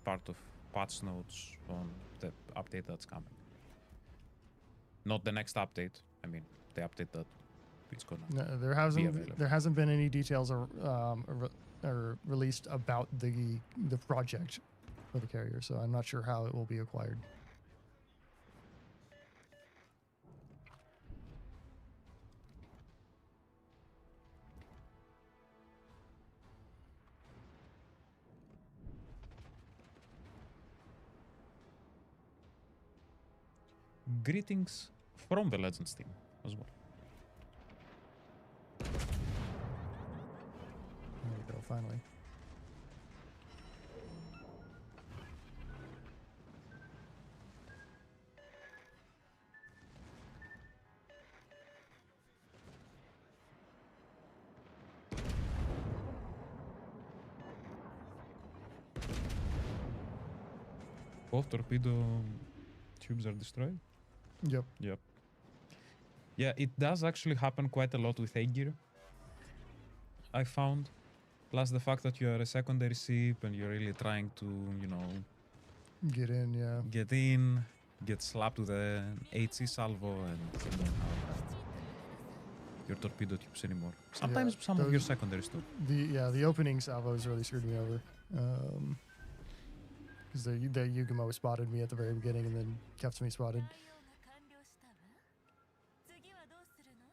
part of patch notes on the update that's coming. Not the next update. I mean the update that it's gonna. No, available. there hasn't been any details or released about the project for the carrier, so I'm not sure how it will be acquired. Greetings from the Legends team as well. There you go, finally. Both torpedo tubes are destroyed. Yep. Yep. Yeah, it does actually happen quite a lot with A-Gear. I found. Plus the fact that you are a secondary ship and you're really trying to, you know, Get in, yeah. get slapped with an HC salvo and you don't have your torpedo tubes anymore. Sometimes some of your those- secondaries too. The opening salvos really screwed me over. Because the Yugamo spotted me at the very beginning and then kept me spotted. 用が完了したわ次はどうするの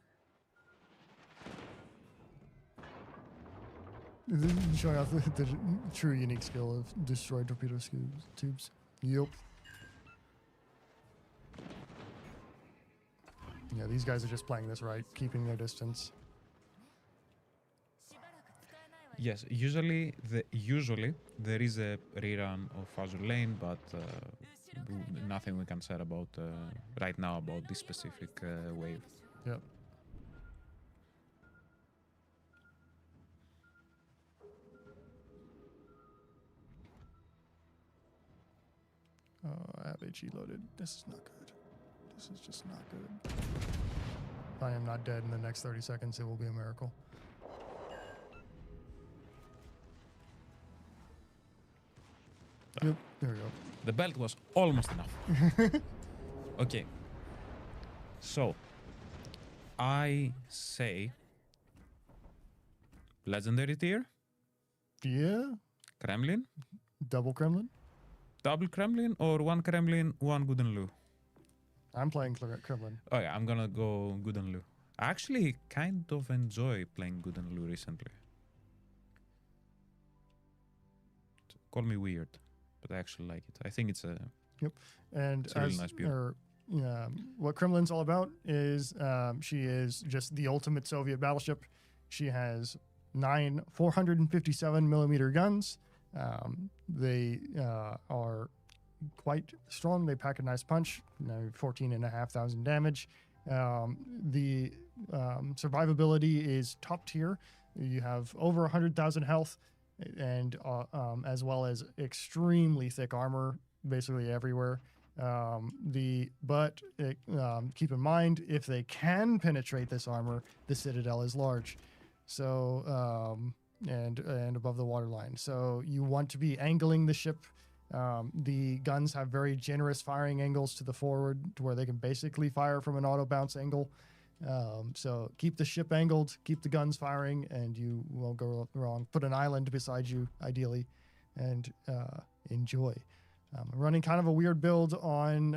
Showing off the true unique skill of destroyed torpedo tubes. Yup. Yeah, these guys are just playing this right, keeping their distance. しばらく使えないわよ Yes, usually there is a rerun of Azur Lane, but nothing we can say about right now about this specific wave. Yep. Oh, I have HE loaded. This is not good. This is just not good. If I am not dead in the next 30 seconds, it will be a miracle. Yep. There we go. The belt was almost enough. Okay. So, I say legendary tier, Yeah. Kremlin, Double Kremlin. double Kremlin, or one Kremlin, one Gudenlu. I'm playing Kremlin. Okay, I'm gonna go Gudenlu. I actually kind of enjoy playing Gudenlu recently. Call me weird, but I actually like it. I think it's a And It's a really nice build. what Kremlin's all about is she is just the ultimate Soviet battleship. She has 9 457 millimeter guns. They are quite strong. They pack a nice punch, 14,500 damage. The survivability is top tier. You have over 100,000 health, and as well as extremely thick armor, basically everywhere. Keep in mind, if they can penetrate this armor, the citadel is large, so and above the waterline. So you want to be angling the ship. The guns have very generous firing angles to the forward, to where they can basically fire from an auto bounce angle. So keep the ship angled, keep the guns firing, and you won't go wrong. Put an island beside you, ideally, and enjoy. I'm running kind of a weird build on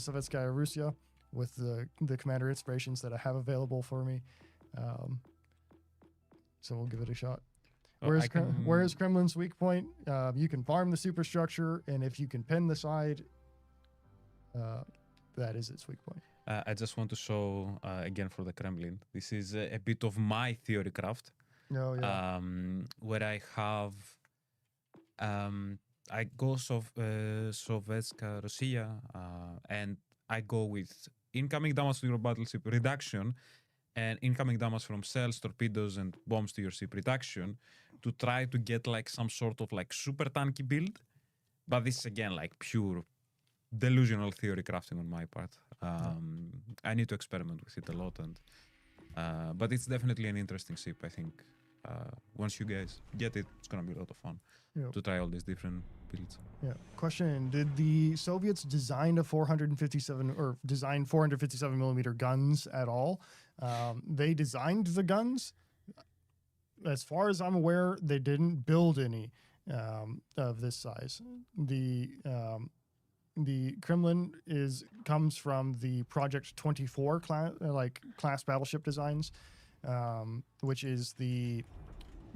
Sovetskaya Russia with the commander inspirations that I have available for me. So we'll give it a shot. Where's Kremlin's weak point? You can farm the superstructure, and if you can pin the side, that is its weak point. I just want to show again for the Kremlin. This is a bit of my theory craft. No, yeah. Where I have I go Sovetska Russia, and I go with incoming damage to your battleship reduction and incoming damage from shells, torpedoes, and bombs to your ship reduction to try to get like some sort of like super tanky build. But this is again like pure delusional theory crafting on my part. I need to experiment with it a lot, and but it's definitely an interesting ship. I think once you guys get it, it's gonna be a lot of fun to try all these different builds. Yeah. Question: did the Soviets design 457 millimeter guns at all? They designed the guns. As far as I'm aware, they didn't build any of this size. The Kremlin comes from the Project 24 class battleship designs, which is the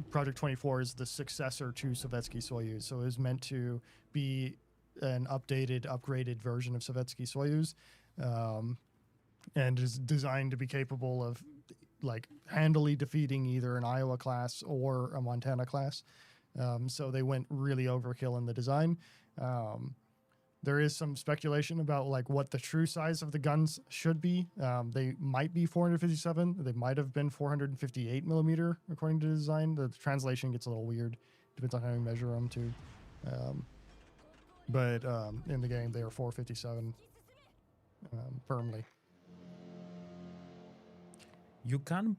Project 24 is the successor to Sovetski Soyuz. So it was meant to be an upgraded version of Sovetski Soyuz, and is designed to be capable of like handily defeating either an Iowa class or a Montana class. So they went really overkill in the design. There is some speculation about like what the true size of the guns should be. They might be 457. They might have been 458 millimeter according to design. The translation gets a little weird. Depends on how you measure them too. But in the game, they are 457 firmly. You can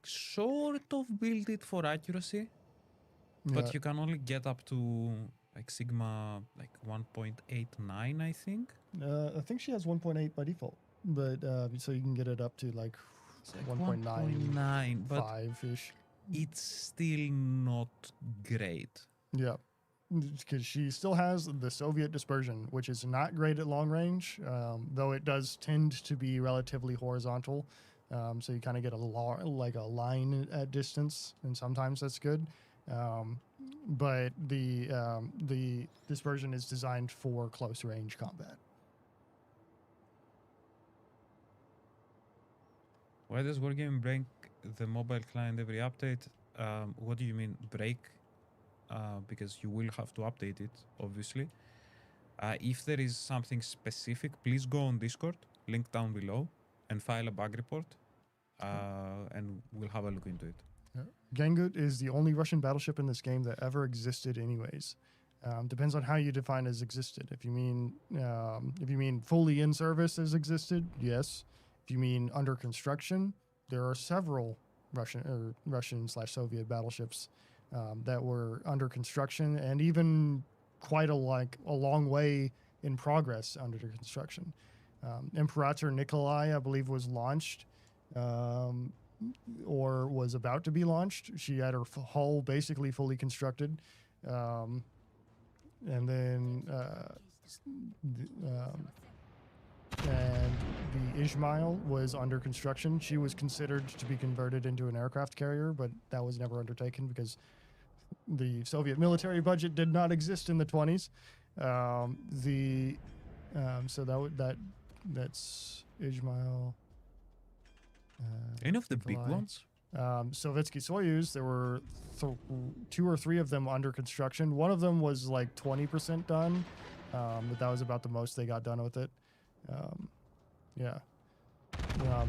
sort of build it for accuracy, but you can only get up to like Sigma like 1.89, I think. I think she has 1.8 by default, but so you can get it up to like, 1.9, but 5-ish. it's still not great. Yeah, because she still has the Soviet dispersion, which is not great at long range, though it does tend to be relatively horizontal. So you kind of get a line at distance, and sometimes that's good. But the dispersion is designed for close range combat. Why does Wargame break the mobile client every update? What do you mean break? Because you will have to update it, obviously. If there is something specific, please go on Discord, link down below, and file a bug report, and we'll have a look into it. Gangut is the only Russian battleship in this game that ever existed anyways. Depends on how you define as existed. If you mean fully in service as existed, yes. If you mean under construction, there are several Russian/Soviet battleships that were under construction and even quite a long way in progress under construction. Imperator Nikolai, I believe, was launched or was about to be launched. She had her hull basically fully constructed. And then and the Ismail was under construction. She was considered to be converted into an aircraft carrier, but that was never undertaken because the Soviet military budget did not exist in the 20s. So that's Ismail. Any of the big Nikolai. ones? Sovietsky Soyuz, there were 2 or 3 of them under construction. One of them was like 20% done, but that was about the most they got done with it. Yeah.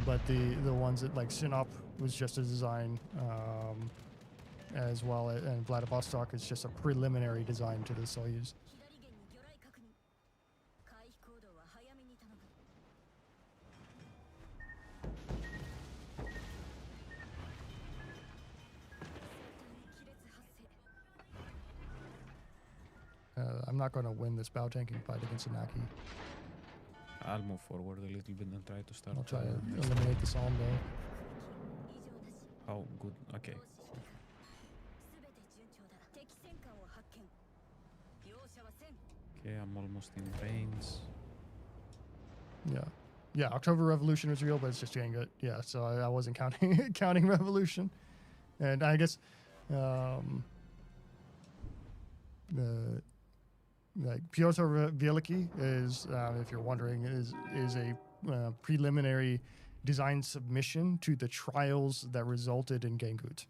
But the ones that like Sinop was just a design, as well, and Vladivostok is just a preliminary design to the Soyuz. 左舷に魚雷確認。回避行動は早めに頼む。 I'm not going to win this bow tanking fight against Anaki. I'll move forward a little bit and try to start. I'll try to eliminate the Psalm though. 異常なし。 Oh, good. Okay. すべて順調だ。敵戦艦を発見。容赦はせん。 Okay, I'm almost in range. Yeah, October Revolution was real, but it's just Jenga. Yeah, so I wasn't counting counting Revolution, and I guess the like Pyotr Veliky is, if you're wondering, is a preliminary design submission to the trials that resulted in Gangut.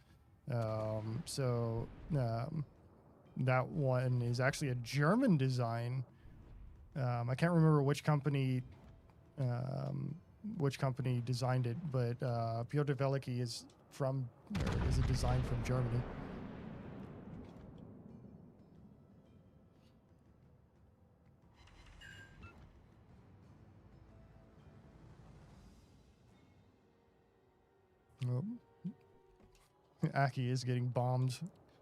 That one is actually a German design. I can't remember which company designed it, but Pyotr Veliky is a design from Germany. Oh. Aki is getting bombed.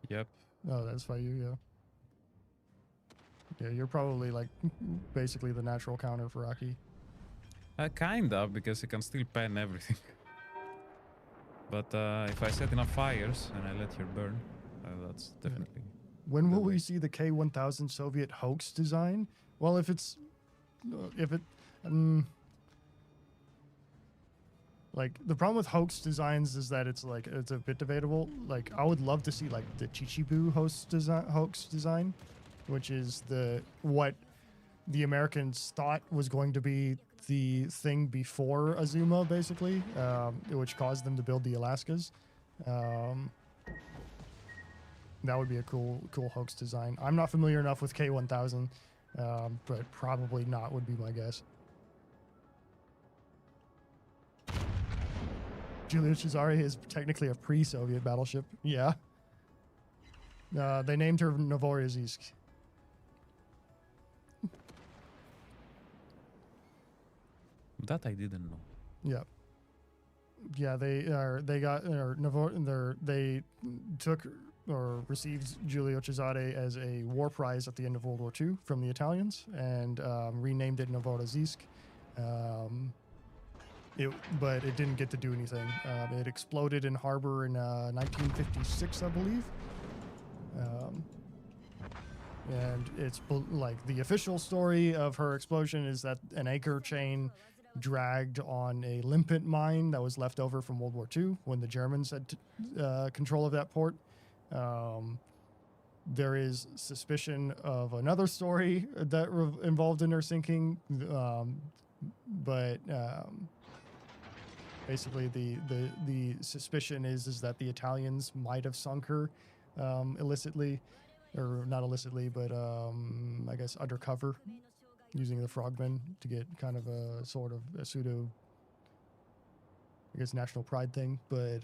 Yep. Oh, that's by you, yeah. Yeah, you're probably like basically the natural counter for Aki. Kinda, because you can still pen everything. But if I set enough fires and I let you burn, that's definitely... When will the way. we see the K-1000 Soviet hoax design? Well, like the problem with hoax designs is that it's a bit debatable. Like I would love to see like the Chichibu hoax design, which is what the Americans thought was going to be the thing before Azuma, basically, which caused them to build the Alaskas. That would be a cool hoax design. I'm not familiar enough with K-1000, but probably not would be my guess. Julia Cesare is technically a pre-Soviet battleship. Yeah. They named her Novorossiysk. That I didn't know. Yeah. Yeah, they took or received Giulio Cesare as a war prize at the end of World War II from the Italians and renamed it Novorossiysk. But it didn't get to do anything. It exploded in harbor in 1956, I believe. And it's like the official story of her explosion is that an anchor chain dragged on a limpet mine that was left over from World War II when the Germans had control of that port. There is suspicion of another story that involved in her sinking, but basically the suspicion is that the Italians might have sunk her illicitly, or not illicitly, but I guess undercover, using the frogmen to get kind of a sort of a pseudo, I guess, national pride thing. But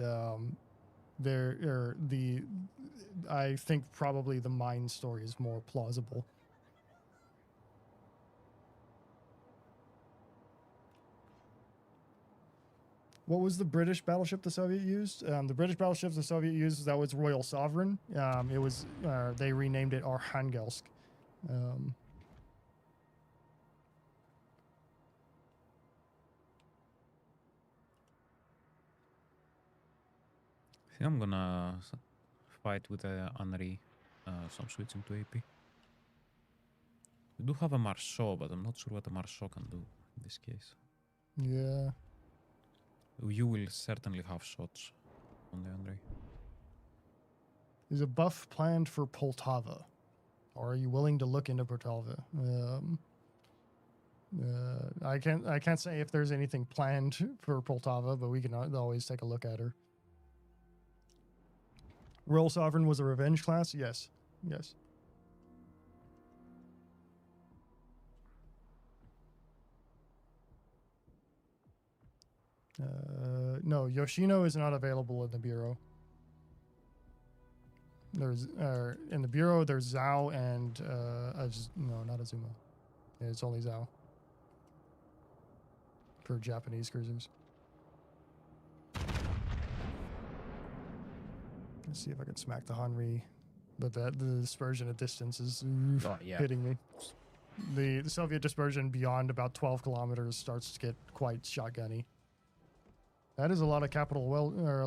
I think probably the mine story is more plausible. What was the British battleship the Soviet used? The British battleship the Soviet used, that was Royal Sovereign. They renamed it Arkhangelsk. I think I'm gonna fight with Henri, so I'm switching to AP. We do have a Marceau, but I'm not sure what a Marceau can do in this case. Yeah. You will certainly have shots on the Henri. Is a buff planned for Poltava? Or are you willing to look into Poltava? I can't say if there's anything planned for Poltava, but we can always take a look at her. Royal Sovereign was a revenge class? Yes. Yes. No, Yoshino is not available in the Bureau. There's in the Bureau, there's Zhao and no, not Azuma. It's only Zhao for Japanese cruisers. Let's see if I can smack the Henri, but the dispersion at distance is hitting me. The Soviet dispersion beyond about 12 kilometers starts to get quite shotgunny. That is a lot of capital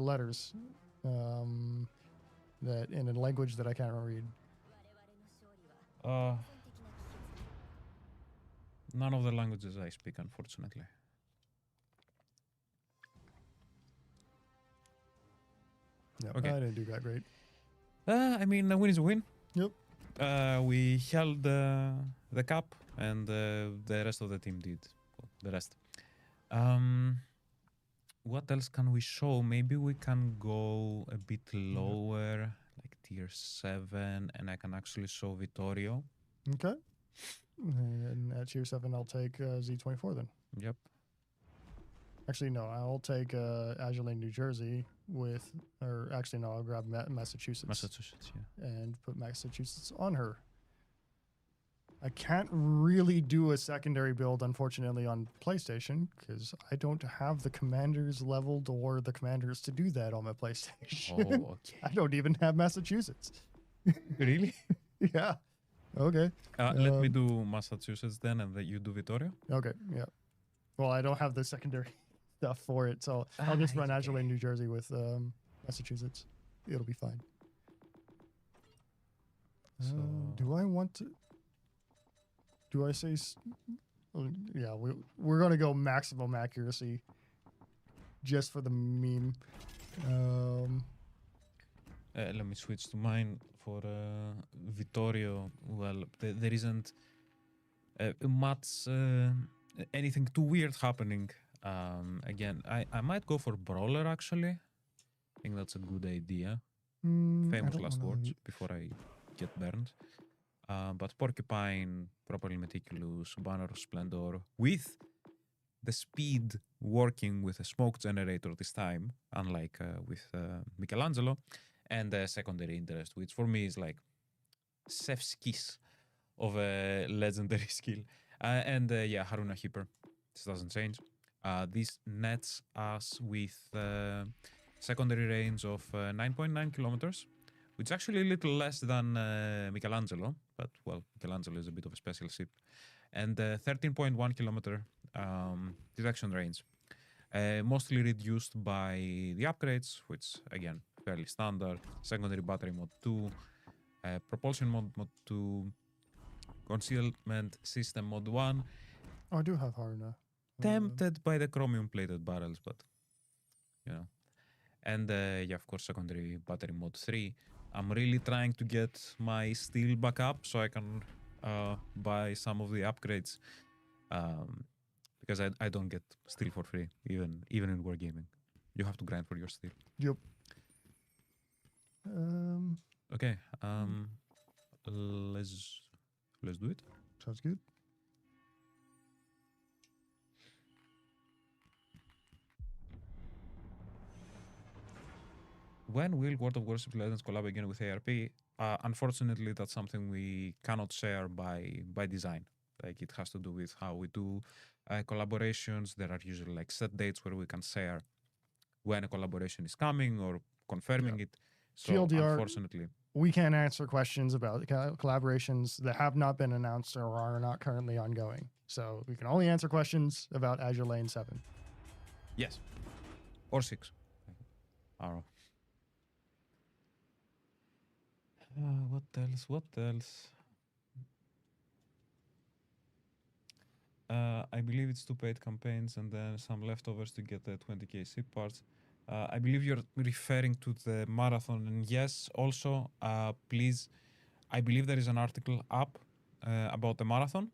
letters that in a language that I can't read. None of the languages I speak, unfortunately. Yeah, Okay. I didn't do that great. I mean, a win is a win. Yep. We held the cup, and the rest of the team did the rest. What else can we show? Maybe we can go a bit lower, like tier 7, and I can actually show Vittorio. Okay. And at tier 7, I'll take Z24 then. Yep. Actually, no, I'll take Azur Lane, New Jersey I'll grab Massachusetts. Massachusetts, yeah. And put Massachusetts on her. I can't really do a secondary build, unfortunately, on PlayStation because I don't have the commanders leveled or the commanders to do that on my PlayStation. Oh, okay. I don't even have Massachusetts. Really? Yeah. Okay. Let me do Massachusetts then, and then you do Vittorio. Okay. Yeah. Well, I don't have the secondary stuff for it, so I'll just run Azur Lane, New Jersey with Massachusetts. It'll be fine. So Do I want to? Do I say? Yeah, we're gonna go maximum accuracy, just for the meme. let me switch to mine for Vittorio. Well, there isn't much anything too weird happening. Again, I might go for Brawler actually. I think that's a good idea. Famous last words before I get burned. But Porcupine, properly meticulous, Banner of Splendor, with the speed working with a smoke generator this time, unlike with Michelangelo, and the secondary interest, which for me is like chef's kiss of a legendary skill. And yeah, Haruna Hipper, this doesn't change. This nets us with secondary range of 9.9 kilometers, which is actually a little less than Michelangelo, but well, Michelangelo is a bit of a special ship. And 13.1 kilometer detection range, mostly reduced by the upgrades, which again, fairly standard. Secondary battery mode 2, propulsion mode 2, concealment system mode 1. Oh, I do have Haruna. Tempted by the chromium plated barrels, but you know. And yeah, of course, secondary battery mode 3. I'm really trying to get my steel back up so I can buy some of the upgrades, because I don't get steel for free, even in wargaming. You have to grind for your steel. Yep. Okay. Let's do it. Sounds good. When will World of Warships Legends collab again with ARP? Unfortunately, that's something we cannot share by design. Like, it has to do with how we do collaborations. There are usually like set dates where we can share when a collaboration is coming or confirming it. So TLDR, unfortunately, we can't answer questions about collaborations that have not been announced or are not currently ongoing. So we can only answer questions about Azur Lane 7. Yes. Or 6. I don't know. What else? What else? I believe it's 2 paid campaigns and then some leftovers to get the 20k SIP parts. I believe you're referring to the marathon, and yes, also, please, I believe there is an article up about the marathon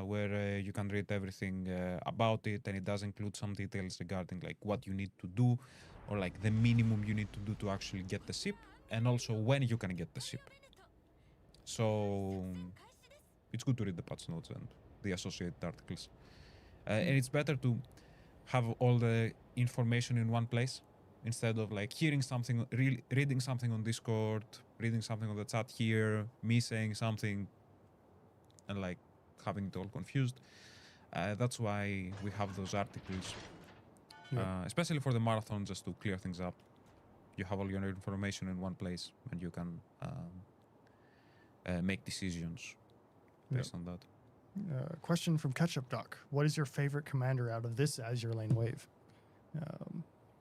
where you can read everything about it, and it does include some details regarding like what you need to do or like the minimum you need to do to actually get the SIP, and also when you can get the SIP. So it's good to read the patch notes and the associated articles. And it's better to have all the information in one place instead of like hearing something, reading something on Discord, reading something on the chat here, me saying something, and like having it all confused. That's why we have those articles, especially for the marathon, just to clear things up. You have all your information in one place, and you can make decisions based on that. Question from Ketchup Duck. What is your favorite commander out of this Azur Lane wave?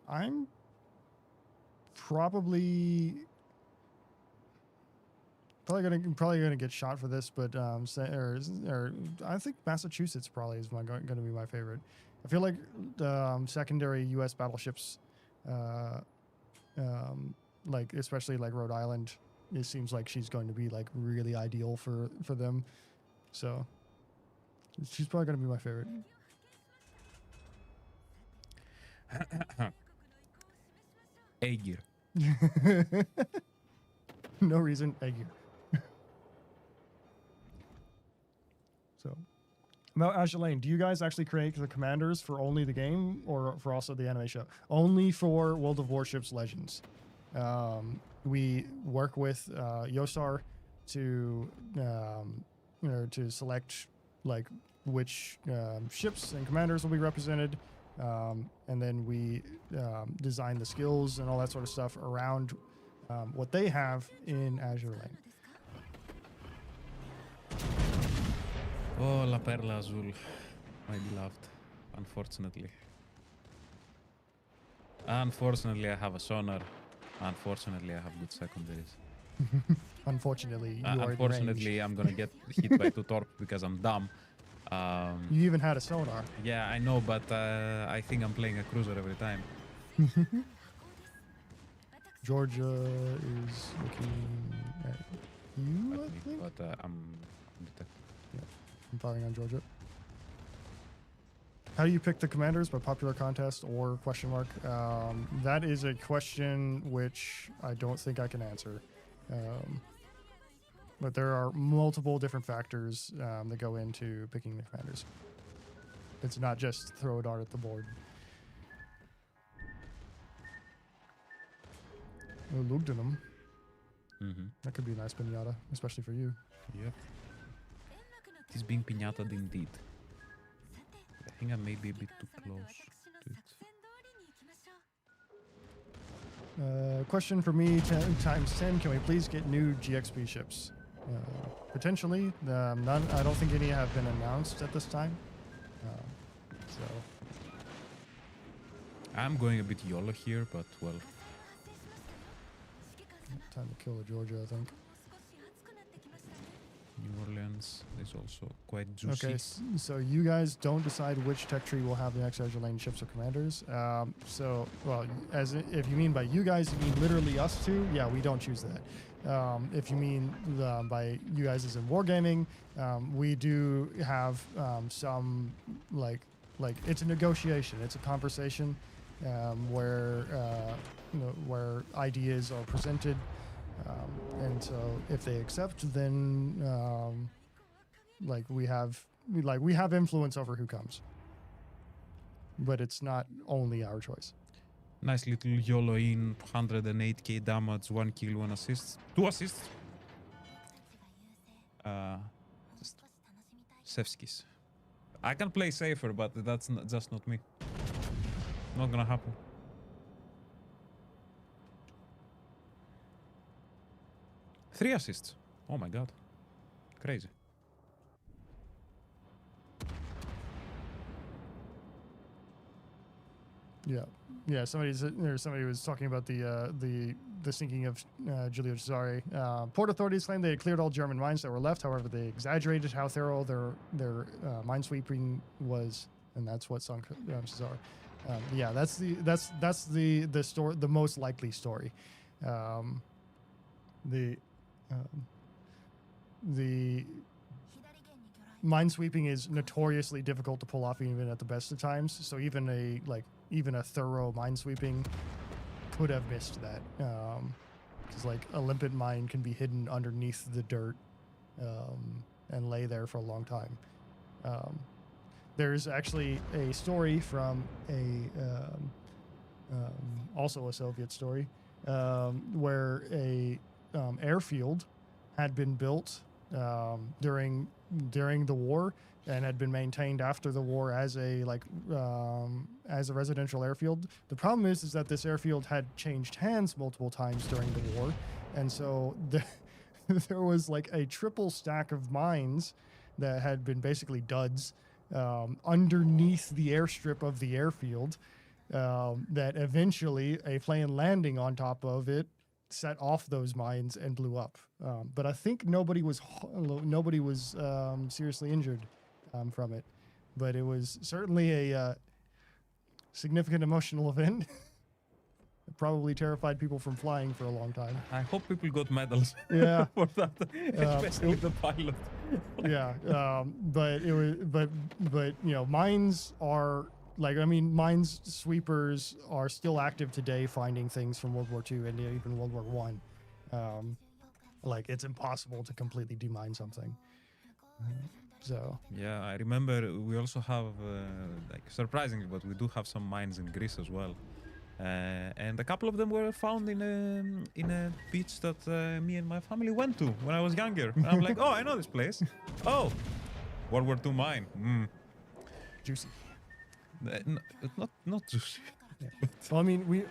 I'm probably gonna get shot for this, but I think Massachusetts probably is going to be my favorite. I feel like secondary U.S. battleships, like especially like Rhode Island, it seems like she's going to be like really ideal for them. So she's probably going to be my favorite. A-gear. No reason, A-gear. So, about Azur Lane, do you guys actually create the commanders for only the game or for also the anime show? Only for World of Warships Legends. We work with Yosar to to select like which ships and commanders will be represented, and then we design the skills and all that sort of stuff around what they have in Azur Lane. Oh, La Perla Azul, my beloved. Unfortunately. Unfortunately, I have a sonar. Unfortunately, I have good secondaries. Unfortunately, you are unfortunately, I'm gonna get hit by 2 torp because I'm dumb. You even had a sonar. Yeah, I know, but I think I'm playing a cruiser every time. Georgia is looking at you, I think? But I'm detected. I'm firing on Georgia. How do you pick the commanders? By popular contest or question mark? That is a question which I don't think I can answer. But there are multiple different factors that go into picking the commanders. It's not just throw a dart at the board. Oh, looked at them. That could be a nice pinata, especially for you. Yep. It is being pinataed indeed. I think I may be a bit too close to it. Question for me, 10 times 10. Can we please get new GXP ships? Potentially. None. I don't think any have been announced at this time. So I'm going a bit YOLO here, but well. Time to kill the Georgia, I think. New Orleans is also quite juicy. Okay, so you guys don't decide which tech tree will have the next Azur Lane ships or commanders. Well, if you mean by you guys, you mean literally us two? Yeah, we don't choose that. If you mean by you guys as in wargaming, we do have some like it's a negotiation, it's a conversation where where ideas are presented. And so if they accept, then we have influence over who comes, but it's not only our choice. Nice little YOLO in, 108k damage, 1 kill, 1 assist, 2 assists. Just Sevskis. I can play safer, but that's just not me. Not gonna happen. 3 assists. Oh my god. Crazy. Yeah. Somebody was talking about the sinking of Giulio Cesare. Port authorities claimed they had cleared all German mines that were left. However, they exaggerated how thorough their minesweeping was, and that's what sunk Cesare. Yeah, that's the story, the most likely story. The minesweeping is notoriously difficult to pull off even at the best of times. So even a thorough minesweeping could have missed that. Because like a limpet mine can be hidden underneath the dirt and lay there for a long time. There's actually a story from also a Soviet story where a airfield had been built during the war and had been maintained after the war as a residential airfield. The problem is that this airfield had changed hands multiple times during the war, and so there was like a triple stack of mines that had been basically duds underneath the airstrip of the airfield that eventually a plane landing on top of it set off those mines and blew up. But I think nobody was seriously injured from it. But it was certainly a significant emotional event. It probably terrified people from flying for a long time. I hope people got medals Yeah. for that, especially the pilot. Yeah, but it was, but you know, mines are like, I mean, mines sweepers are still active today, finding things from World War II and even World War One. Like it's impossible to completely demine something. So Yeah, I remember we also have, like surprisingly, but we do have some mines in Greece as well. And a couple of them were found in a beach that me and my family went to when I was younger. And I'm like, oh, I know this place. Oh, World War II mine. juicy. Not juicy. Well, I mean, we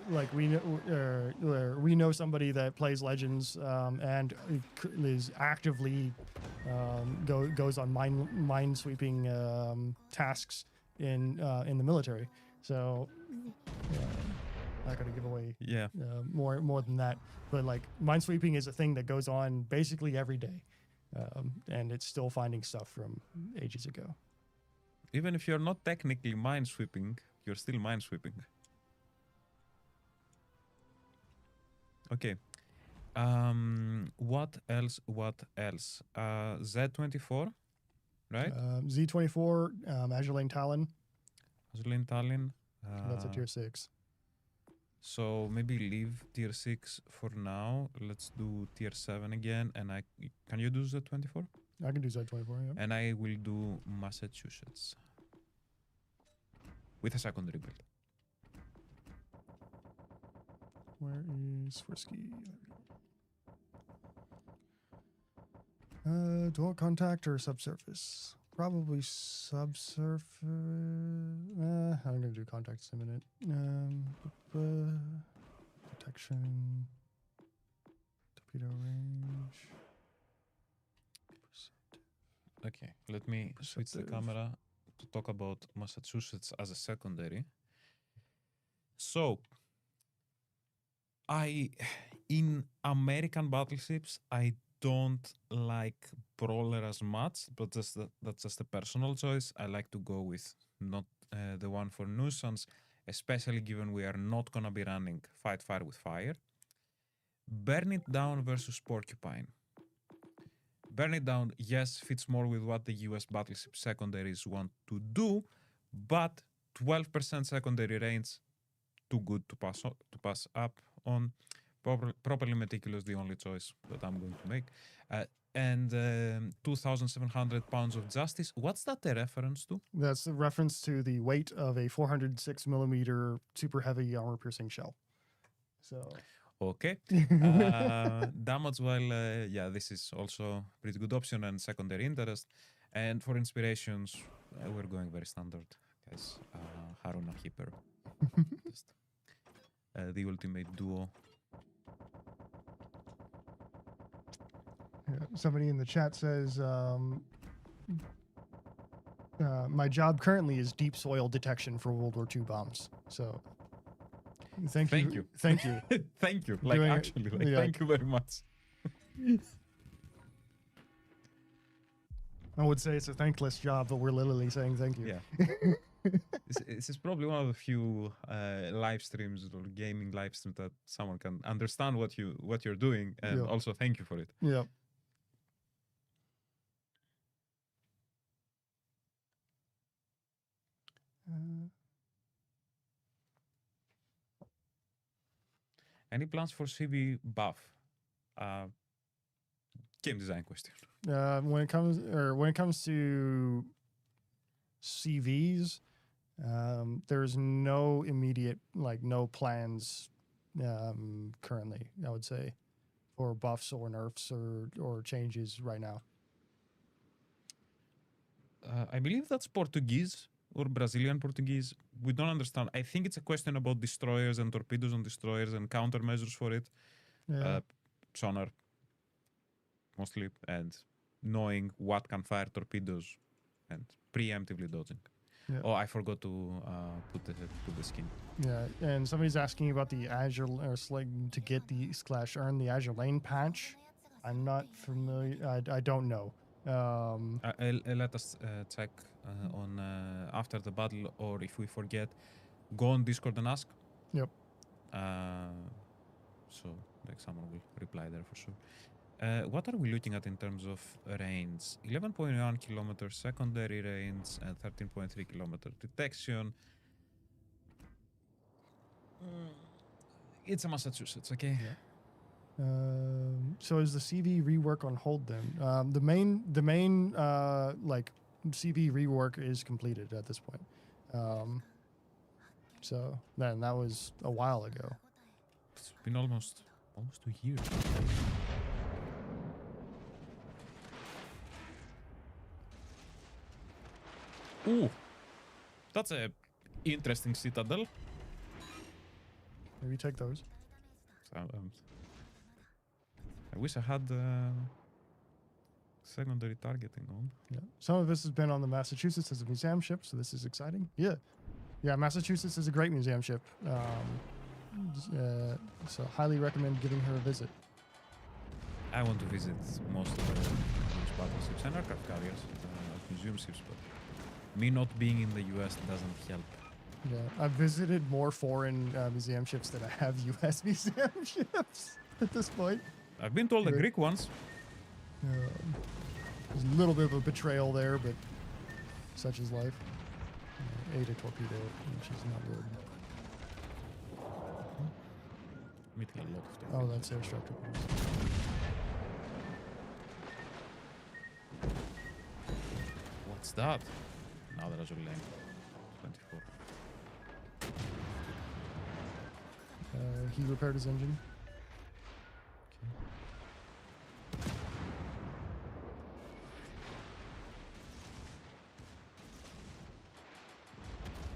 know somebody that plays Legends and is actively goes on mine sweeping tasks in the military. So not going to give away more than that. But like minesweeping is a thing that goes on basically every day, and it's still finding stuff from ages ago. Even if you're not technically minesweeping, you're still minesweeping. Okay. What else? Z24, right? Z24, Azur Lane Talon. Azur Lane Tallinn. That's a tier 6. So maybe leave tier 6 for now. Let's do tier 7 again. And can you do Z24? I can do Z24, yeah. And I will do Massachusetts with a secondary build. Where is Frisky? Dual contact or subsurface? Probably subsurface. I'm gonna do contact in a minute. Protection. Torpedo range. Okay, let me switch the camera to talk about Massachusetts as a secondary. So, in American battleships, I don't like Brawler as much, but that's just a personal choice. I like to go with not the one for nuisance, especially given we are not gonna be running Fight Fire with Fire. Burn It Down versus Porcupine. Burn It Down, yes, fits more with what the US battleship secondaries want to do, but 12% secondary range, too good to pass up on. Properly meticulous, the only choice that I'm going to make. And 2,700 pounds of justice. What's that a reference to? That's a reference to the weight of a 406 millimeter super heavy armor piercing shell. So. Okay. Damage, well, yeah, this is also a pretty good option and secondary interest. And for inspirations, we're going very standard, guys. Haruna Hipper. Just, the ultimate duo. somebody in the chat says, my job currently is deep soil detection for World War II bombs. So thank you. Thank you. Like Doing it- actually, like yeah. thank you very much. I would say it's a thankless job, but we're literally saying thank you. Yeah. This is probably one of the few live streams or gaming live streams that someone can understand what you're doing and Yeah. also thank you for it. Yep. Any plans for CB buff? Game design question. When it comes to CVs, there's no immediate, like, no plans currently, I would say, for buffs or nerfs or changes right now. I believe that's Portuguese or Brazilian Portuguese. We don't understand. I think it's a question about destroyers and torpedoes on destroyers and countermeasures for it. Yeah. Sonar, mostly, and knowing what can fire torpedoes and preemptively dodging. Yeah. Oh, I forgot to put the skin. Yeah, and somebody's asking about the Azure or to get the /earn the Azure Lane patch. I'm not familiar. I don't know. Let us check on after the battle, or if we forget, go on Discord and ask. Yep. So like someone will reply there for sure. What are we looking at in terms of range? 11.1 kilometers secondary range and 13.3 kilometer detection. It's a Massachusetts, okay? Yeah. So is the CV rework on hold then? The main like CV rework is completed at this point. So then that was a while ago. It's been almost 2 years. Ooh, that's a interesting citadel. Maybe take those. So, I wish I had secondary targeting on. Yeah. Some of this has been on the Massachusetts as a museum ship, so this is exciting. Yeah. Yeah, Massachusetts is a great museum ship. So highly recommend giving her a visit. I want to visit most of the British battleships and aircraft carriers, museum ships, but me not being in the US doesn't help. Yeah, I've visited more foreign museum ships than I have US museum ships at this point. I've been to all the Right. Greek ones. There's a little bit of a betrayal there, but such is life. Ate a torpedo, which is not good. Meeting a lot of Oh, torpedoes. that's airstrike torpedoes. What's that? Now the Azur Lane. 24. He repaired his engine.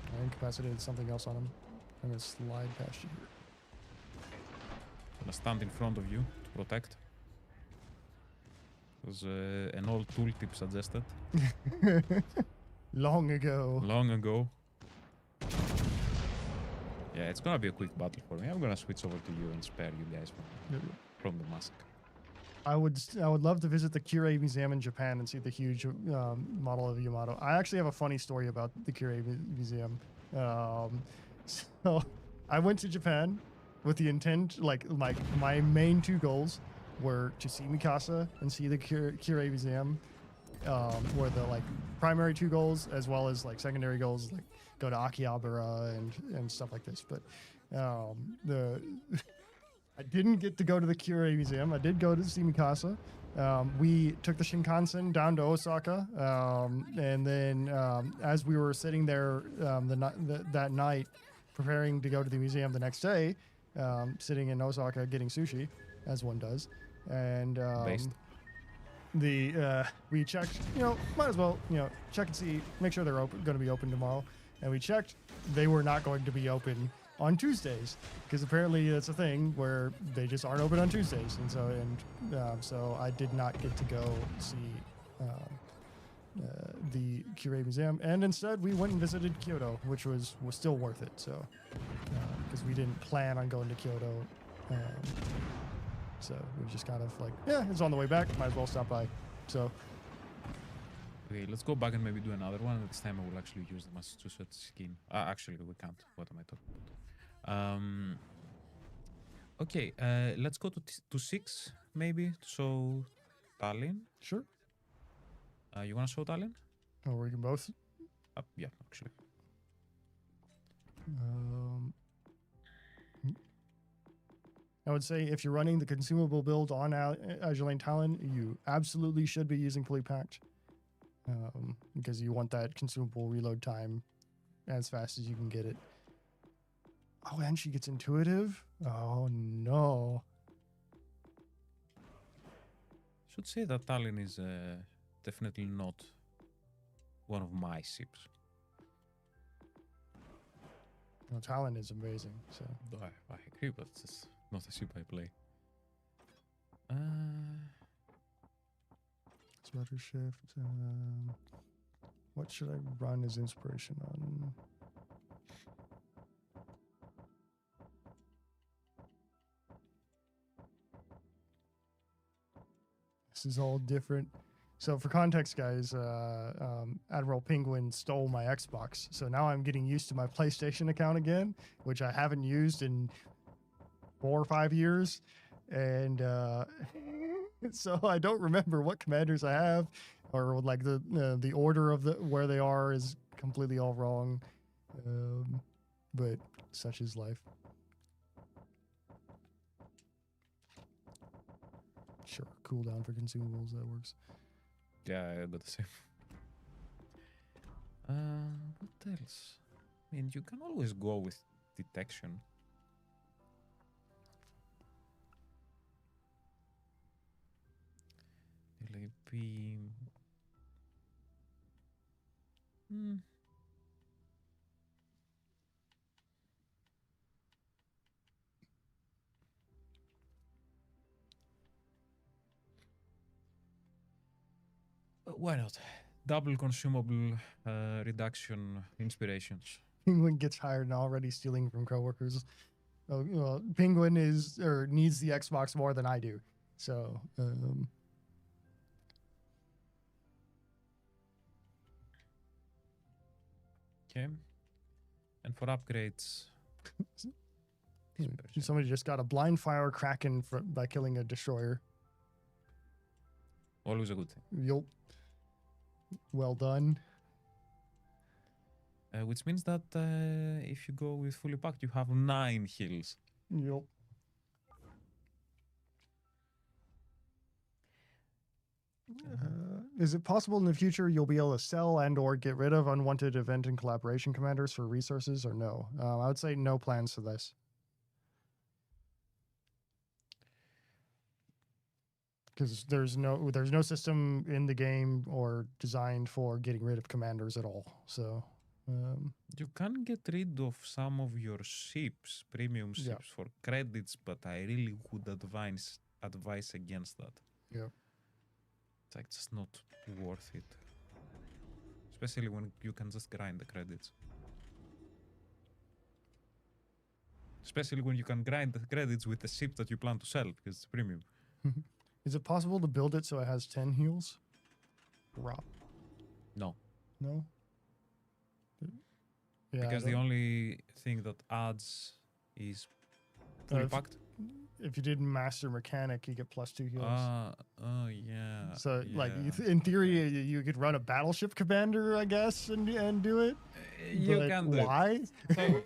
I incapacitated something else on him. I'm gonna slide past you here. I'm gonna stand in front of you to protect. There's an old tooltip suggested Long ago. long ago. Yeah, it's gonna be a quick battle for me. I'm gonna switch over to you and spare you guys from the massacre. I would love to visit the Kure Museum in Japan and see the huge model of Yamato. I actually have a funny story about the Kure Museum. So I went to Japan with the intent, like my main two goals were to see Mikasa and see the Kure Museum. Were the like primary two goals, as well as like secondary goals, like go to Akihabara and stuff like this. But I didn't get to go to the Kure Museum. I did go to see Mikasa. We took the Shinkansen down to Osaka, and then as we were sitting there that night, preparing to go to the museum the next day, sitting in Osaka getting sushi, as one does, and Based. We checked, might as well, check and see, make sure they're going to be open tomorrow. And we checked, they were not going to be open on Tuesdays, because apparently that's a thing where they just aren't open on Tuesdays, and so I did not get to go see the Kure Museum, and instead we went and visited Kyoto, which was still worth it. So because we didn't plan on going to Kyoto, so we just kind of like, yeah, it's on the way back, might as well stop by. So Okay, let's go back and maybe do another one. This time I will actually use the Massachusetts skin. Actually, we can't. What am I talking about? Okay, let's go to 6, maybe. So, Tallinn. sure. You want to show Tallinn? Or we can both. Yeah, actually. I would say if you're running the consumable build on Azur Lane Talon, you absolutely should be using fully packed, because you want that consumable reload time as fast as you can get it. Oh, and she gets intuitive? Oh, no. Should say that Tallinn is definitely not one of my ships. Well, Talon is amazing, so. I agree, but it's not a ship I play. Sweater shift. What should I run as inspiration on? This is all different. So for context, guys, Admiral Penguin stole my Xbox. So now I'm getting used to my PlayStation account again, which I haven't used in 4 or 5 years. And so I don't remember what commanders I have, or like the order of where they are is completely all wrong. But such is life. Sure, cooldown for consumables, that works. Yeah, I got the same. What else? I mean, you can always go with detection. Delay beam. Why not? Double consumable reduction inspirations. Penguin gets hired and already stealing from coworkers. Oh, well, Penguin needs the Xbox more than I do. So, Okay. And for upgrades, somebody just got a blind fire Kraken by killing a destroyer. always a good thing. Yup. Well done. Which means that if you go with fully packed, you have 9 heals. Yup. Is it possible in the future you'll be able to sell and or get rid of unwanted event and collaboration commanders for resources, or no? I would say no plans for this. Because there's no system in the game or designed for getting rid of commanders at all. So You can get rid of some of your ships, premium ships, Yeah. for credits, but I really would advise against that. Yeah. It's like just not worth it. Especially when you can just grind the credits. Especially when you can grind the credits with the ship that you plan to sell, because it's premium. Is it possible to build it so it has 10 heals? Rob. No. No? Yeah, Because the only thing that adds is fully if- packed. if you did Master Mechanic, you get +2 heals. Oh yeah. So, like, yeah. in theory, you could run a battleship commander, I guess, and do it. You But can do it. why? So,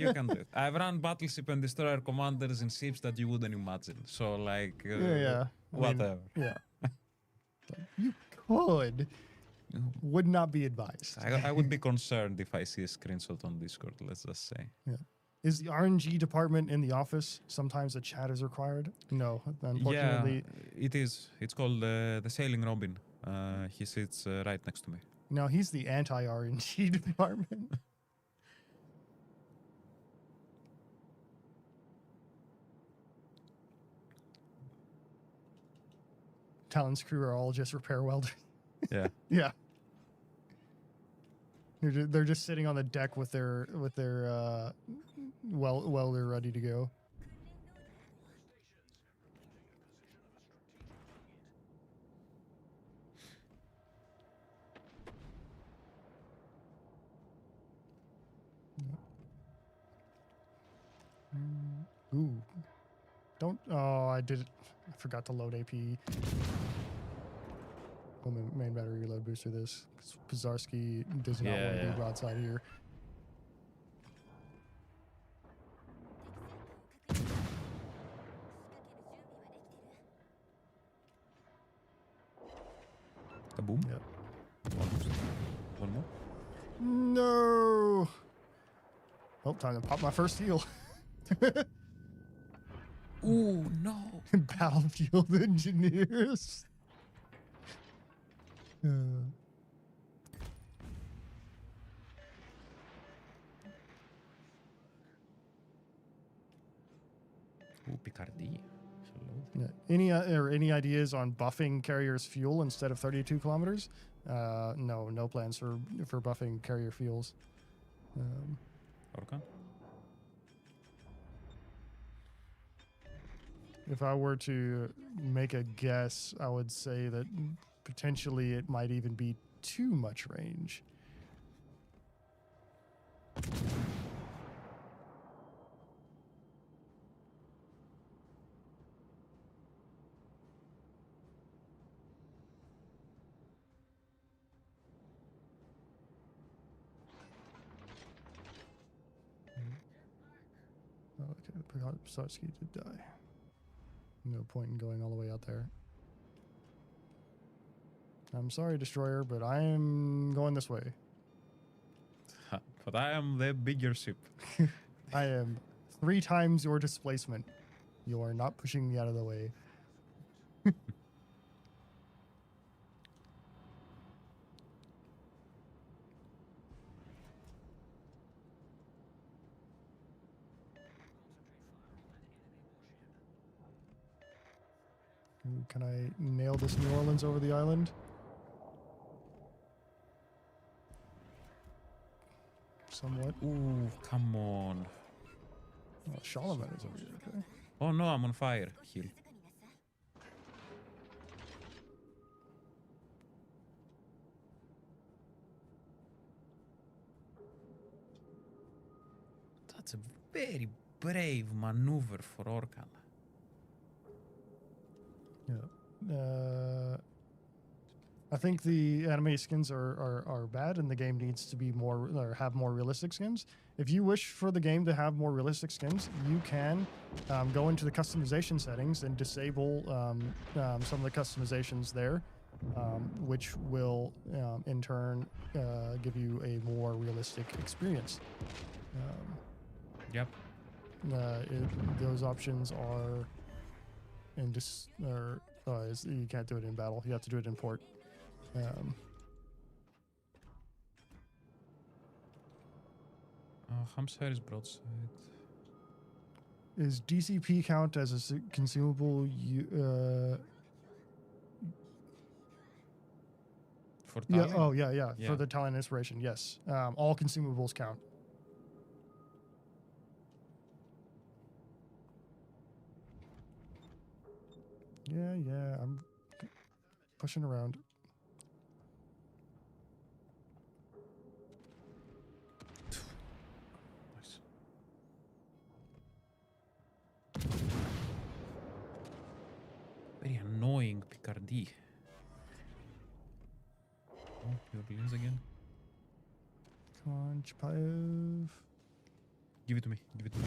you can do it. I've run battleship and destroyer commanders in ships that you wouldn't imagine. So like, Yeah. I mean, whatever. yeah. You could. Would not be advised. I would be concerned if I see a screenshot on Discord. Let's just say. Is the RNG department in the office? Sometimes a chat is required. No, unfortunately. Yeah, it is. It's called the Sailing Robin. He sits right next to me. No, he's the anti-RNG department. Talon's crew are all just repair welders. Yeah. Yeah. They're just sitting on the deck with their welder ready to go. Ooh. Don't. Oh, I did it. I forgot to load AP. Oh, main battery reload booster this. Pizarski does not want to be broadside here. Kaboom. Yep. Almost. One more. No. Oh, time to pop my first heal. Ooh, no. Battlefield engineers. Ooh, Picardy. Yeah. Any ideas on buffing carrier's fuel instead of 32 kilometers? No plans for buffing carrier fuels. Orkan? If I were to make a guess, I would say that potentially it might even be too much range. Okay, Psarsky did die. No point in going all the way out there. I'm sorry, Destroyer, but I am going this way. But I am the bigger ship. I am 3 times your displacement. You are not pushing me out of the way. Ooh, can I nail this New Orleans over the island? Somewhat. Ooh, come on. Oh, Charlemagne is over here, okay. Oh no, I'm on fire. Heal. That's a very brave maneuver for Orkan. Yeah. I think the anime skins are bad, and the game needs to be more or have more realistic skins. If you wish for the game to have more realistic skins, you can go into the customization settings and disable some of the customizations there, which will in turn give you a more realistic experience. Yep. Those options are in you can't do it in battle. You have to do it in port. Hamsire is broadside. Is DCP count as a consumable? For Yeah. Tallinn? Oh, yeah. Yeah. For the Talent Inspiration, yes. All consumables count. Yeah. I'm pushing around. Nice. Very annoying Picardy. Oh, your lens again. Come on, Chapayev. Give it to me. Give it to me.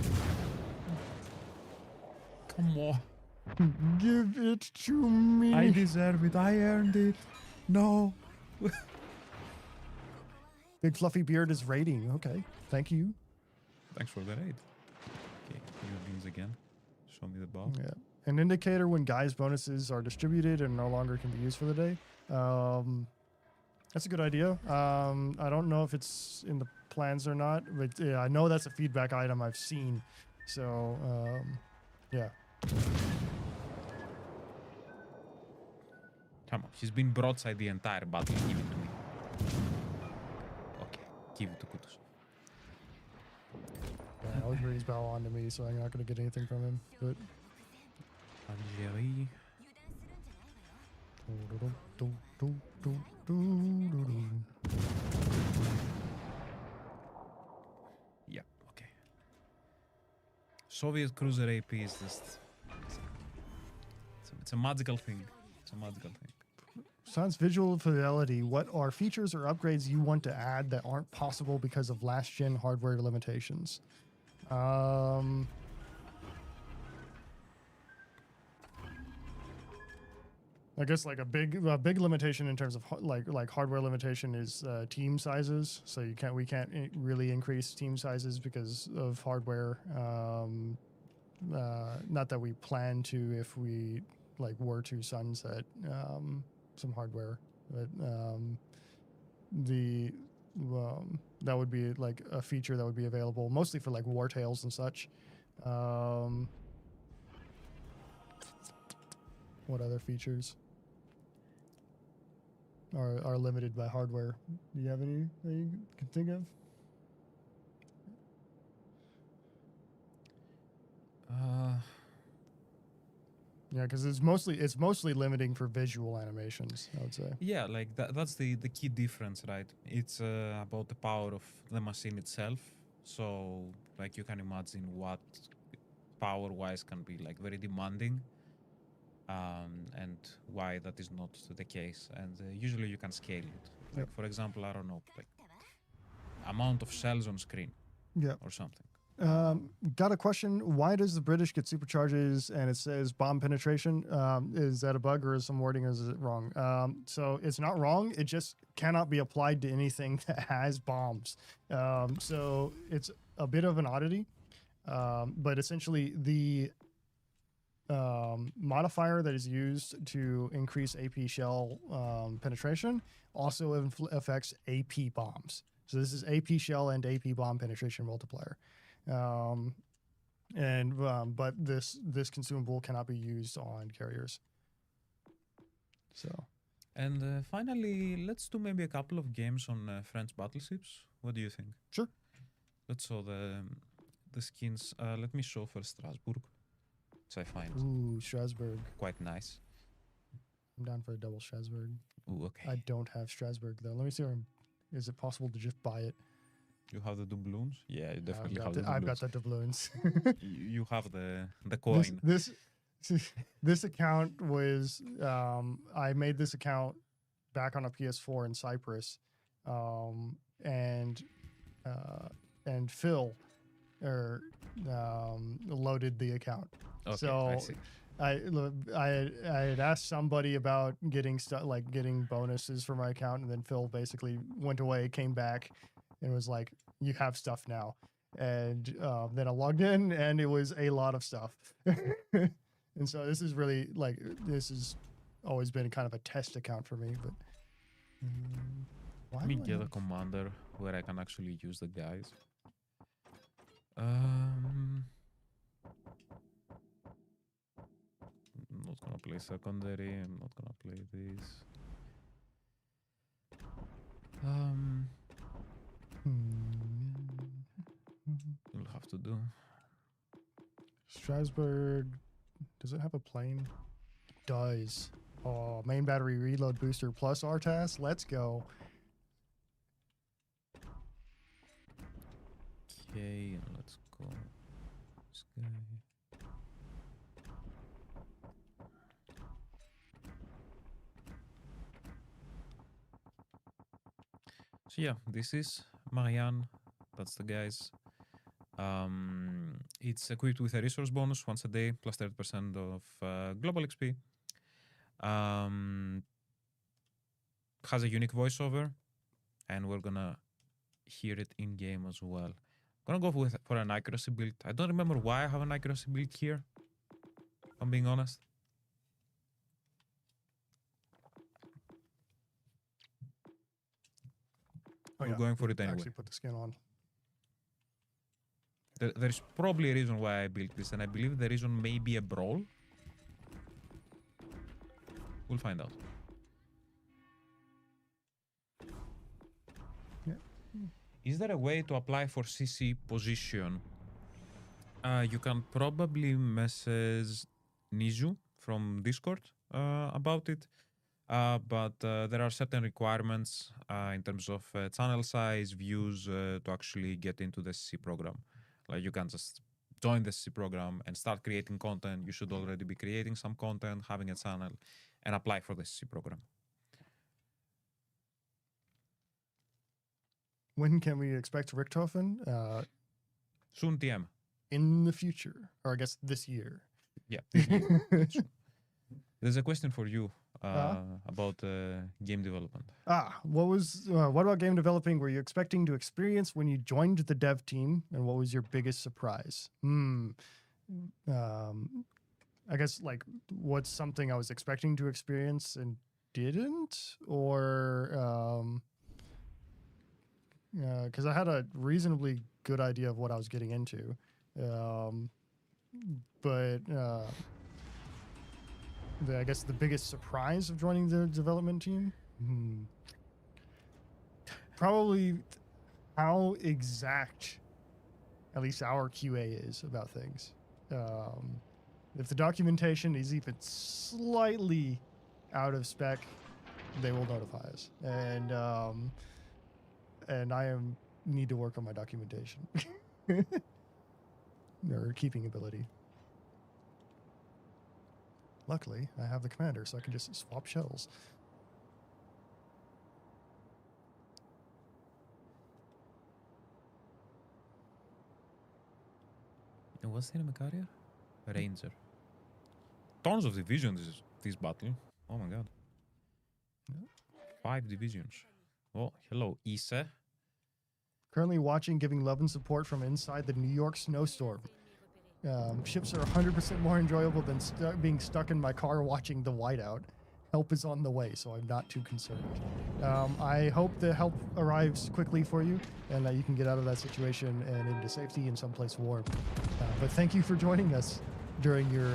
Come on. Give it to me. I deserve it. I earned it. No. Big Fluffy Beard is raiding. Okay. Thank you. Thanks for the raid. Okay, your lens again. Show me the ball. Yeah. An indicator when guys' bonuses are distributed and no longer can be used for the day. That's a good idea. I don't know if it's in the plans or not, but yeah, I know that's a feedback item I've seen. So, yeah. Come on, he's been broadside the entire battle. Give it to me. Okay, give it to Kutus. Yeah, Algeri's bow on to me, so I'm not going to get anything from him. But Algerie. 油断するんじゃないわよ Yeah, okay. Soviet cruiser AP is just... It's a magical thing. It's a magical thing. Sans visual fidelity, what are features or upgrades you want to add that aren't possible because of last gen hardware limitations? I guess like a big limitation in terms of like hardware limitation is team sizes. So we can't really increase team sizes because of hardware. Not that we plan to if we like were to sunset some hardware, but that would be like a feature that would be available mostly for like war tales and such. What other features are limited by hardware? Do you have any that you can think of? Yeah, because it's mostly limiting for visual animations, I would say. Yeah, like that's the key difference, right? It's about the power of the machine itself. So, like, you can imagine what power-wise can be like very demanding, and why that is not the case. And usually you can scale it. Like, for example, I don't know, like amount of cells on screen, Yeah. or something. Got a question. Why does the British get supercharges and it says bomb penetration? Is that a bug or is some wording or is it wrong? So it's not wrong. It just cannot be applied to anything that has bombs. So it's a bit of an oddity. But essentially the modifier that is used to increase AP shell penetration also affects AP bombs. So this is AP shell and AP bomb penetration multiplier. But this consumable cannot be used on carriers. So, And finally, let's do maybe a couple of games on French battleships. What do you think? sure. Let's show the skins. Let me show first Strasbourg, which I find Ooh, Strasbourg. quite nice. I'm down for a double Strasbourg. Ooh, okay. I don't have Strasbourg though. Let me see. Is it possible to just buy it? You have the doubloons? Yeah, you definitely have the I've doubloons. got the doubloons. You have the coin. This account was I made this account back on a PS4 in Cyprus, and Phil loaded the account. Okay, So I see. I had asked somebody about getting getting bonuses for my account, and then Phil basically went away, came back, and was like, "You have stuff now." And then I logged in, and it was a lot of stuff. And so this is really this has always been kind of a test account for me. But why Let me do I get a have- commander where I can actually use the guys. I'm not gonna play secondary. I'm not gonna play this. You'll have to do. Strasbourg, does it have a plane? It does. Oh, main battery reload booster plus RTAS. Let's go. Okay, let's go. This guy. So yeah, this is Marianne. That's the guys. It's equipped with a resource bonus once a day, plus 30% of global XP. Has a unique voiceover, and we're gonna hear it in game as well. Gonna go for an accuracy build. I don't remember why I have an accuracy build here, if I'm being honest. Oh, We're going for it anyway. Actually, put the skin on. There's probably a reason why I built this, and I believe the reason may be a brawl. We'll find out. Is there a way to apply for CC position? You can probably message Nizu from Discord about it. But there are certain requirements in terms of channel size, views to actually get into the CC program. Like you can just join the CC program and start creating content. You should already be creating some content, having a channel, and apply for the CC program. When can we expect Richthofen? Soon TM. In the future, or I guess this year. Yeah. This year. There's a question for you about game development. What about game developing? Were you expecting to experience when you joined the dev team, and what was your biggest surprise? I guess like what's something I was expecting to experience and didn't, or because I had a reasonably good idea of what I was getting into, but I guess the biggest surprise of joining the development team, probably how exact, at least our QA is about things. If the documentation is even slightly out of spec, they will notify us, and I need to work on my documentation or keeping ability. Luckily, I have the commander, so I can just swap shells. And what's the enemy carrier? Ranger. Tons of divisions this battle. Oh my god. 5 divisions. Oh, hello, Issa. Currently watching, giving love and support from inside the New York snowstorm. Ships are 100% more enjoyable than being stuck in my car watching the whiteout. Help is on the way, so I'm not too concerned. I hope the help arrives quickly for you and that you can get out of that situation and into safety in someplace warm. But thank you for joining us during your,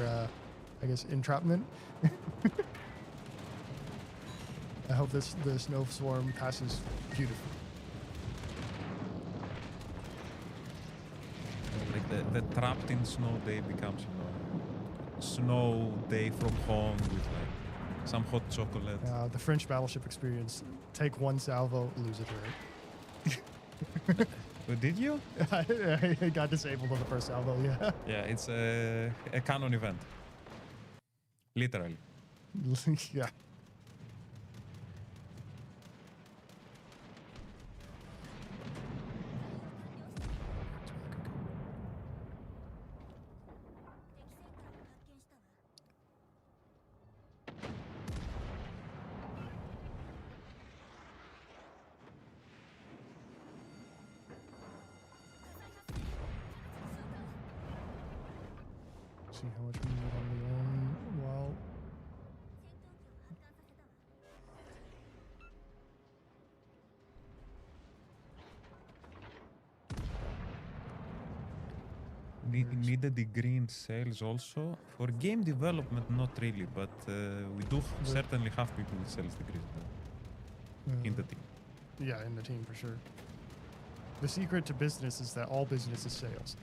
I guess, entrapment. I hope the snowstorm passes beautifully. Like the trapped in snow day becomes, snow day from home with like some hot chocolate. The French battleship experience. Take one salvo, lose a turret. But did you? I got disabled on the first salvo, yeah. Yeah, it's a canon event. Literally. Yeah. See how much we need on the own while need a degree in sales also. For game development, not really, but we do certainly have people with sales degrees in the team. Yeah, in the team for sure. The secret to business is that all business is sales.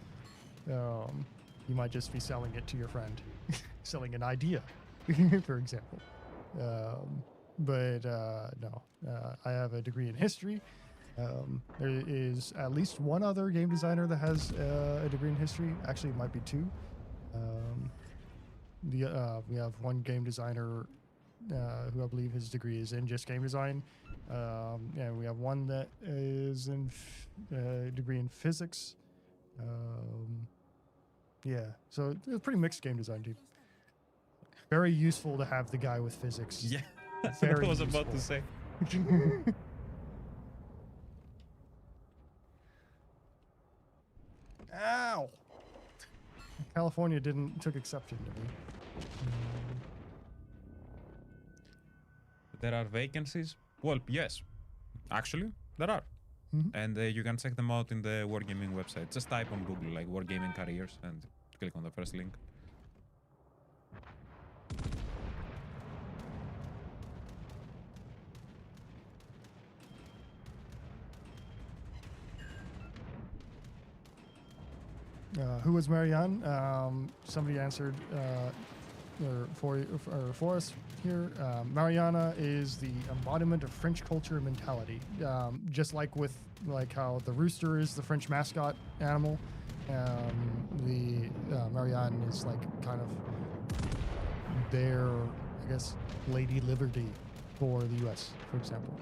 You might just be selling it to your friend, selling an idea, for example. No, I have a degree in history. There is at least one other game designer that has a degree in history. Actually, it might be two. We have one game designer who I believe his degree is in just game design. And we have one that is in degree in physics. Yeah, so it's a pretty mixed game design team. Very useful to have the guy with physics. Yeah, Very I was about to useful. say. Ow! California took exception to me. There are vacancies? Well, yes. Actually, there are. And you can check them out in the Wargaming website. Just type on Google like Wargaming careers and click on the first link. Who was Marianne? Somebody answered for us here. Mariana is the embodiment of French culture and mentality. Just like how the rooster is the French mascot animal, the Marianne is like kind of their, I guess, Lady Liberty for the U.S., for example.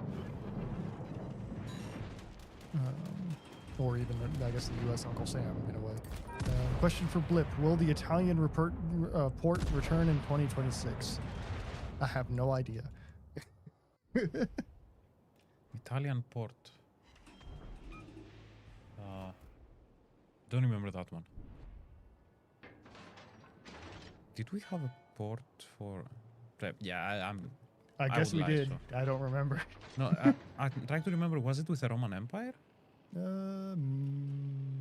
Or even, I guess, the U.S. Uncle Sam, in a way. Question for Blip. Will the Italian port return in 2026? I have no idea. Italian port. Don't remember that one. Did we have a port for... Yeah, I guess would we lie, did. so. I don't remember. No, I'm trying to remember. Was it with the Roman Empire?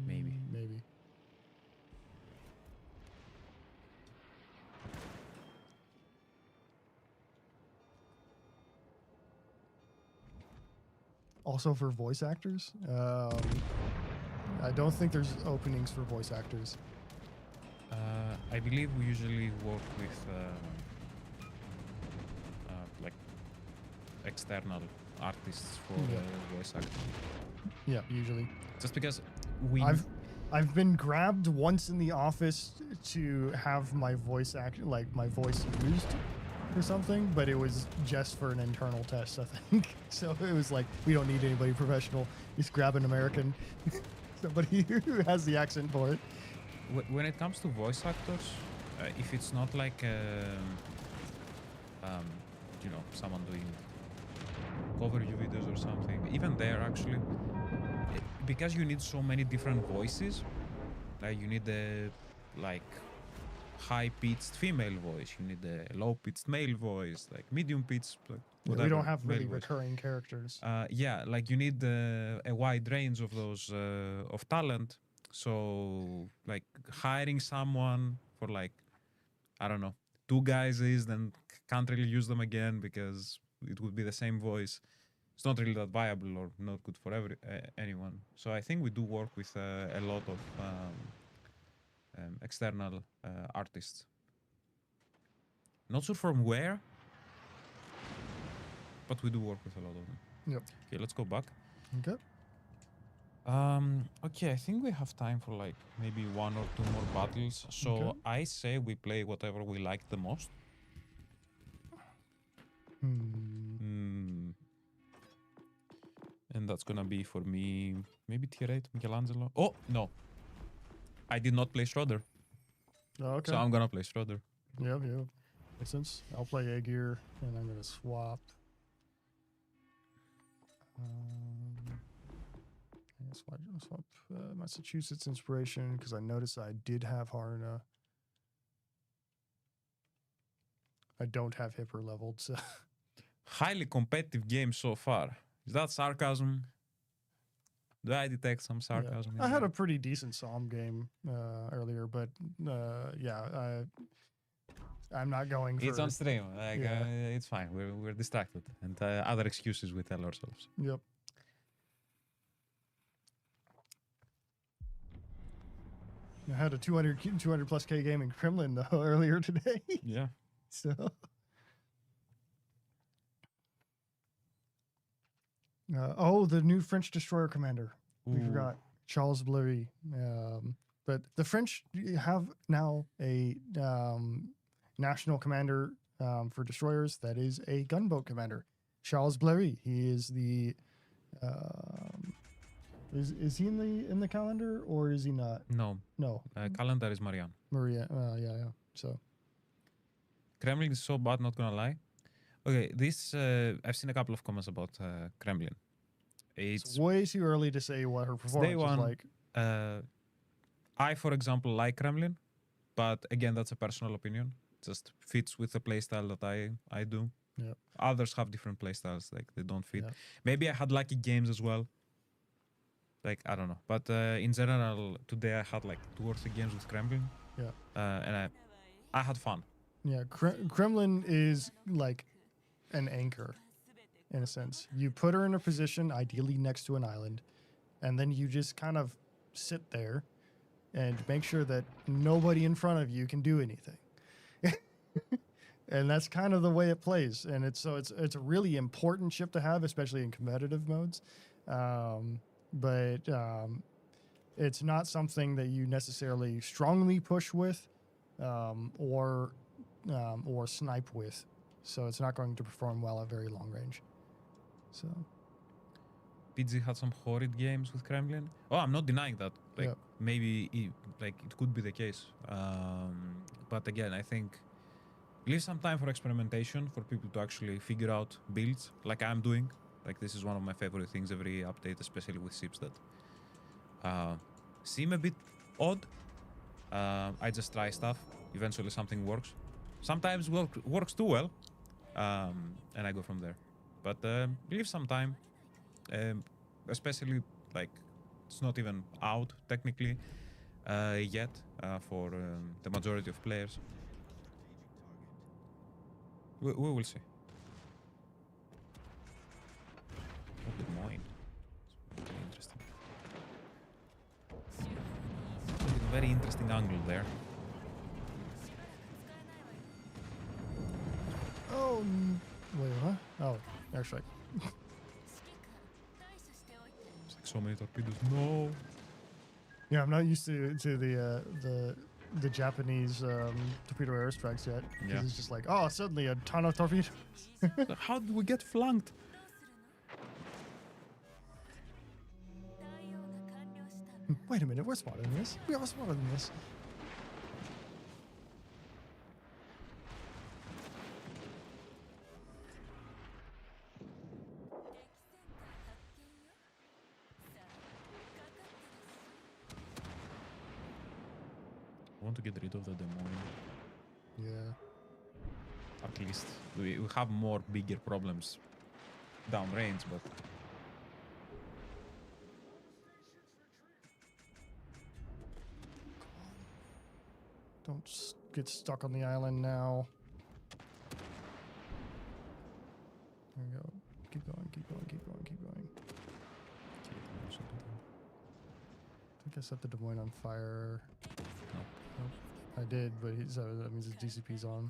Maybe. Also for voice actors, I don't think there's openings for voice actors. I believe we usually work with like external artists for voice acting. Yeah, usually. Just because I've been grabbed once in the office to have my voice used or something, but it was just for an internal test, I think. So it was like, we don't need anybody professional. Just grab an American, somebody who has the accent for it. When it comes to voice actors, if it's not like someone doing overview videos or something, even there actually, because you need so many different voices, like you need the high-pitched female voice, you need the low-pitched male voice, like medium-pitched, like whatever. We don't have really male voice. recurring characters. Yeah, like you need a wide range of those of talent. So like hiring someone for like, I don't know, 2 guys then can't really use them again because it would be the same voice. It's not really that viable or not good for anyone. So I think we do work with a lot of external artists. Not sure from where, but we do work with a lot of them. Yep. Okay, let's go back. Okay. Okay, I think we have time for like maybe 1 or 2 more battles. So Okay. I say we play whatever we like the most. And that's gonna be for me maybe tier 8 Michelangelo. Oh no, I did not play Schroeder, Okay. so I'm gonna play Schroeder. Yep. Makes sense. I'll play Aegir, and I'm gonna swap. Swap Massachusetts Inspiration because I noticed I did have Harna. I don't have Hipper leveled, so Highly competitive game so far. Is that sarcasm? Do I detect some sarcasm? I had a pretty decent Psalm game earlier, but I'm not going for It's on stream. Like, Yeah. it's fine. We're distracted, and other excuses we tell ourselves. Yep. I had a 200 plus K game in Kremlin though earlier today. Yeah. So the new French destroyer commander. We Ooh. forgot Charles Bleury. But the French have now a national commander for destroyers that is a gunboat commander, Charles Bleury. He is the is he in the calendar or is he not? No. No, Calendar is Marianne. Maria. Yeah. So Kremlin is so bad, not gonna lie. Okay, this I've seen a couple of comments about Kremlin. it's way too early to say what her performance one. is like. I, for example, like Kremlin, but again, that's a personal opinion. Just fits with the playstyle that I do. Yeah. Others have different playstyles, like they don't fit. Yeah. Maybe I had lucky games as well. Like, I don't know. But in general, today I had like 2 or 3 games with Kremlin. Yeah. And I had fun. Yeah, Kremlin is like an anchor in a sense. You put her in a position, ideally next to an island, and then you just kind of sit there and make sure that nobody in front of you can do anything. And that's kind of the way it plays. And it's a really important ship to have, especially in competitive modes. But it's not something that you necessarily strongly push with or snipe with. So it's not going to perform well at very long range. So PG had some horrid games with Kremlin. Oh, I'm not denying that. Like Yep. maybe it could be the case. But again, I think leave some time for experimentation for people to actually figure out builds like I'm doing. Like this is one of my favorite things every update, especially with ships that seem a bit odd. I just try stuff. Eventually something works. Sometimes works too well. And I go from there. But leave some time. Especially like it's not even out technically yet for the majority of players. We will see. Oh, good morning. It's very interesting. Very interesting angle there. Oh, wait, huh? Oh, airstrike. It's like so many torpedoes. No. Yeah, I'm not used to the Japanese torpedo airstrikes yet. 'Cause Yeah. it's just like, oh, suddenly a ton of torpedoes. How did we get flanked? Wait a minute, we're smarter than this. We are smarter than this. I want to get rid of the demon. Yeah. At least we have more bigger problems downrange, but Don't get stuck on the island now. There we go. Keep going, keep going, keep going, keep going. I think I set the Des Moines on fire. Nope. I did, but so that means his DCP's on.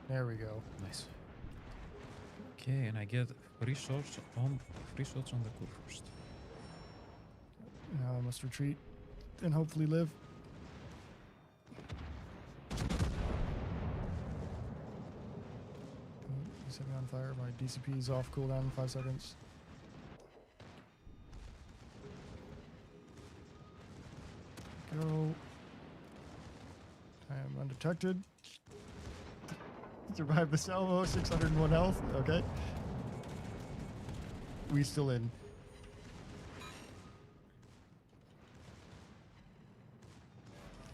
There we go. nice. Okay, and I get free shots on the core first. Now I must retreat and hopefully live. You set me on fire. My DCP is off cooldown in 5 seconds. Go. I am undetected. Survived the salvo, 601 health. Okay. We still in.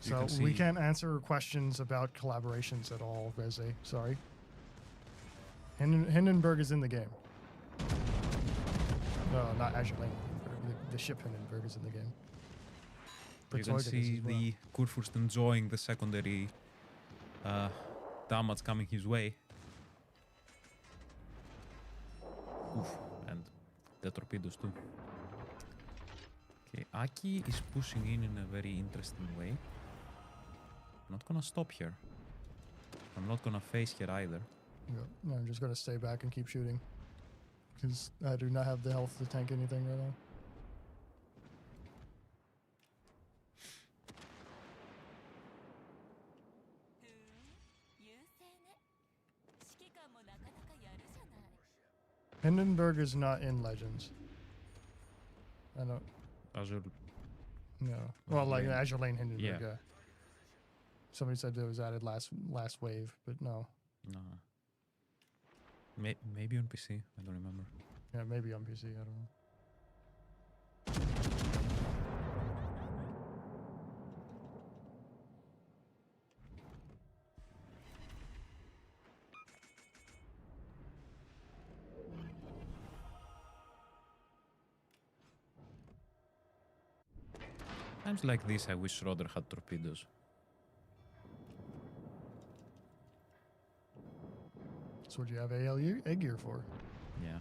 You So can we see- can't answer questions about collaborations at all, Reze. Sorry. Hindenburg is in the game. No, not Azur Lane. The ship Hindenburg is in the game. You can Pretoria is see as well. the Kurfürst enjoying the secondary damage coming his way. Oof, and the torpedoes too. Okay, Aki is pushing in a very interesting way. I'm not gonna stop here. I'm not gonna face here either. Yeah, no, I'm just going to stay back and keep shooting. Because I do not have the health to tank anything right now. Hindenburg is not in Legends. I don't. Azur, No. Well, like Lane. Azur Lane Hindenburg. Yeah. Yeah. Somebody said it was added last wave, but no. no. Maybe on PC, I don't remember. Yeah, maybe on PC. I don't know. Times like this, I wish Schroeder had torpedoes. That's what you have egg gear for. Yeah,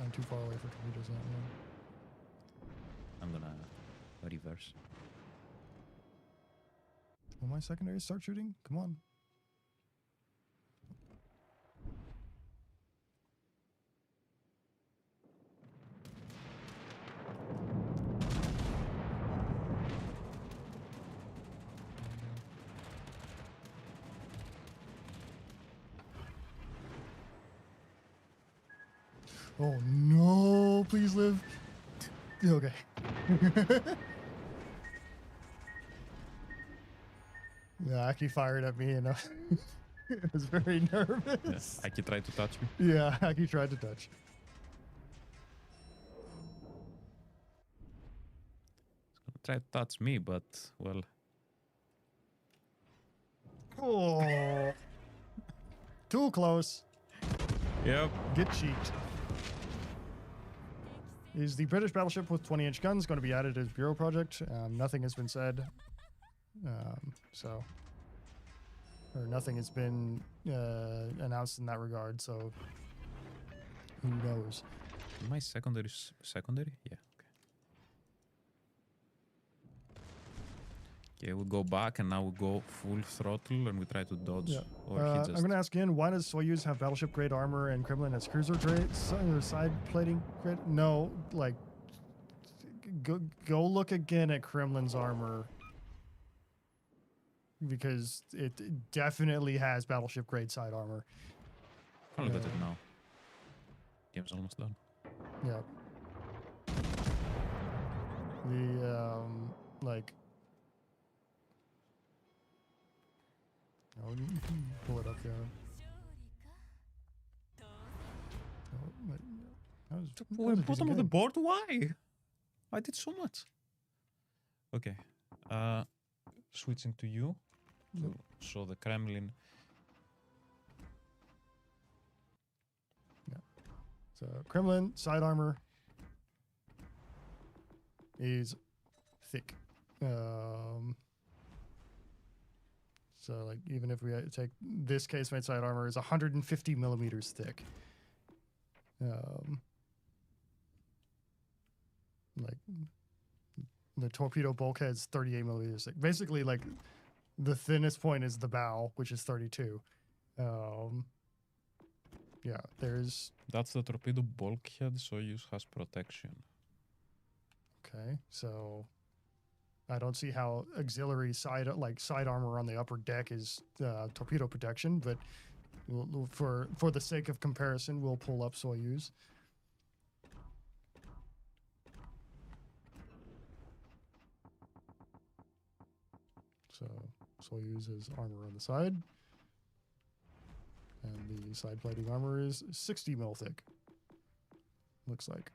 I'm too far away for torpedoes now. I'm gonna reverse. Will my secondaries start shooting? Come on. Oh no, please live. Okay. Yeah, Aki fired at me and I was very nervous. Yes, Aki tried to touch me. Yeah, Aki tried to touch. Try to touch me, but well, Oh. Too close. yep. Get cheeked. Is the British battleship with 20-inch guns going to be added as Bureau project? Nothing has been said. Or nothing has been announced in that regard, so who knows? My secondary secondary? Yeah. Okay, we go back and now we go full throttle and we try to dodge. Yeah. Or he I'm just going to ask again, why does Soyuz have battleship grade armor and Kremlin has cruiser grade side plating grade? No, like go look again at Kremlin's armor because it definitely has battleship grade side armor. I'll look at it now. Game's almost done. Yeah. The like oh, you can pull it up there. Oh, but, that was, that was a decent Bottom of the game. board? Why? I did so much. Okay. Switching to you. Yep. So the Kremlin. So Kremlin side armor is thick. So like even if we take this casemate side armor is 150 millimeters thick. Like the torpedo bulkhead's 38 millimeters thick. Basically, like the thinnest point is the bow, which is 32. Yeah, there's That's the torpedo bulkhead, Soyuz has protection. okay. So I don't see how auxiliary side armor on the upper deck is torpedo protection, but for the sake of comparison, we'll pull up Soyuz. So Soyuz has armor on the side, and the side plating armor is 60 mil thick. Looks like.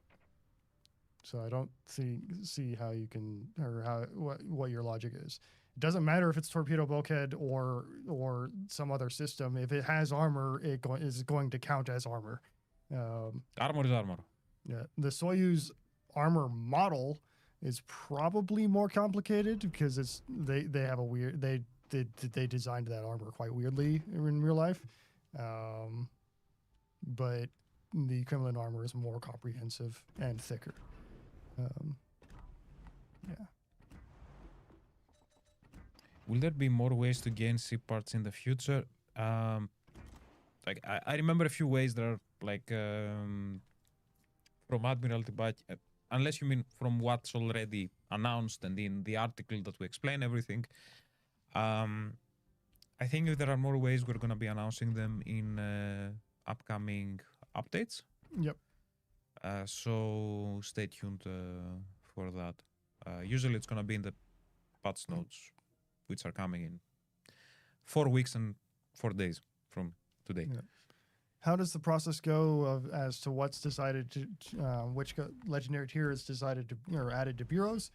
So I don't see how you can, or how what your logic is. It doesn't matter if it's torpedo bulkhead or some other system. If it has armor, it is going to count as armor. Armor is armor. Yeah, the Soyuz armor model is probably more complicated because they have a weird they designed that armor quite weirdly in real life, but the Kremlin armor is more comprehensive and thicker. Yeah. Will there be more ways to gain ship parts in the future? Like I remember a few ways that are like from Admiralty, but unless you mean from what's already announced and in the article that we explain everything. I think if there are more ways, we're gonna be announcing them in upcoming updates. Yep. So stay tuned for that. Usually it's gonna be in the patch notes, which are coming in 4 weeks and 4 days from today. Yeah. How does the process go as to what's decided to which legendary tier is decided to or added to bureaus?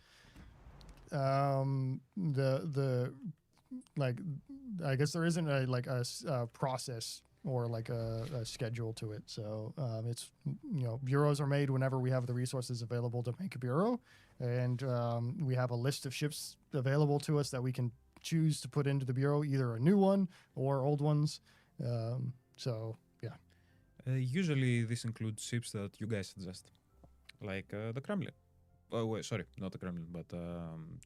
The like I guess there isn't a process or like a schedule to it. So it's bureaus are made whenever we have the resources available to make a bureau, and we have a list of ships available to us that we can choose to put into the bureau, either a new one or old ones. So yeah. Usually this includes ships that you guys suggest, like the Kremlin. Oh wait, sorry, not the Kremlin, but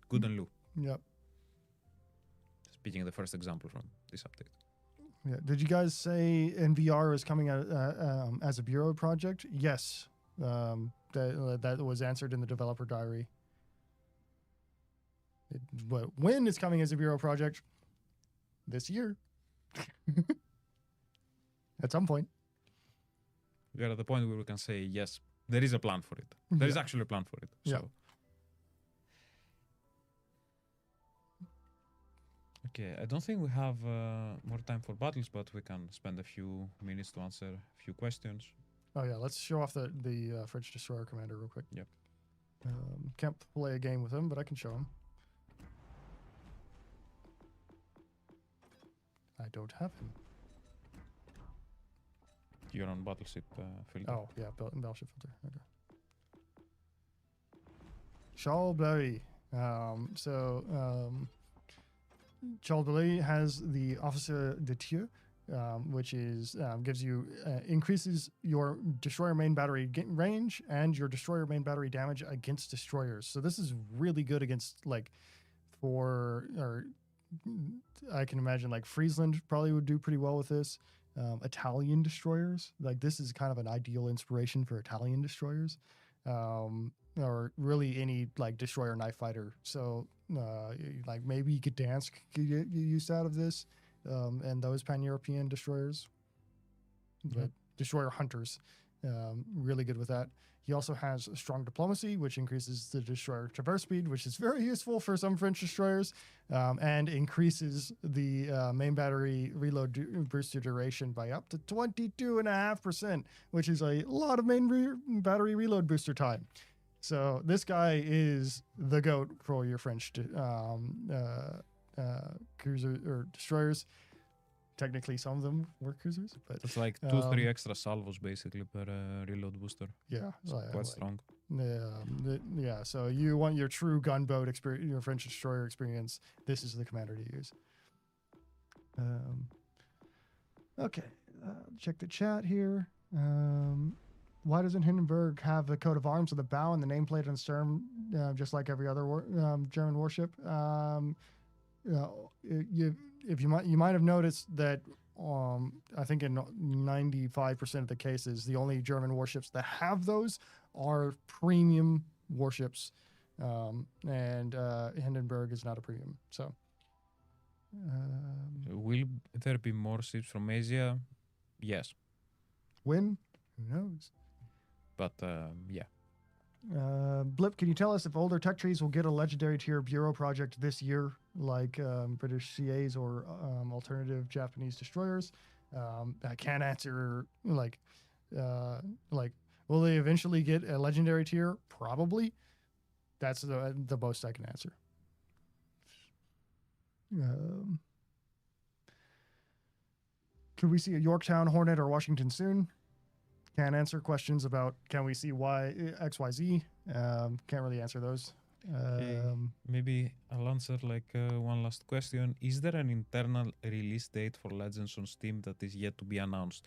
Good and Lu. Yep. Speaking the first example from this update. Yeah. Did you guys say NVR is coming out as a bureau project? Yes. That was answered in the developer diary. When it's coming as a bureau project? This year. At some point. We are at the point where we can say yes, there is a plan for it. There is actually a plan for it. So. Yeah. Okay, I don't think we have more time for battles, but we can spend a few minutes to answer a few questions. Oh yeah, let's show off the French destroyer commander real quick. Yep. Can't play a game with him, but I can show him. I don't have him. You're on battleship filter. Oh yeah, battleship filter. Okay. Charles Blary. Charles Blary has the Officer de Tir, which is gives you increases your destroyer main battery range and your destroyer main battery damage against destroyers. So this is really good against I can imagine like Friesland probably would do pretty well with this. Italian destroyers, like this is kind of an ideal inspiration for Italian destroyers, or really any like destroyer knife fighter. So like maybe Gdansk could get use out of this, and those pan-European destroyers, but destroyer hunters, really good with that. He also has strong diplomacy, which increases the destroyer traverse speed, which is very useful for some French destroyers, and increases the main battery reload booster duration by up to 22.5%, which is a lot of battery reload booster time. So this guy is the GOAT for your French cruiser or destroyers. Technically, some of them were cruisers, but it's like 2-3 extra salvos basically per reload booster. Yeah, so quite strong. Yeah. So you want your true gunboat experience, your French destroyer experience. This is the commander to use. Okay, check the chat here. Why doesn't Hindenburg have the coat of arms with the bow and the nameplate on the stern, just like every other German warship? You might have noticed that I think in 95% of the cases, the only German warships that have those are premium warships, and Hindenburg is not a premium. So, will there be more ships from Asia? Yes. When? Who knows? But yeah. Blip, can you tell us if older tech trees will get a legendary tier bureau project this year, like British CAs or alternative Japanese destroyers? I can't answer will they eventually get a legendary tier? Probably. That's the most I can answer. Could we see a Yorktown Hornet or Washington soon? Can't answer questions about can we see XYZ. Can't really answer those. Maybe I'll answer one last question. Is there an internal release date for Legends on Steam that is yet to be announced?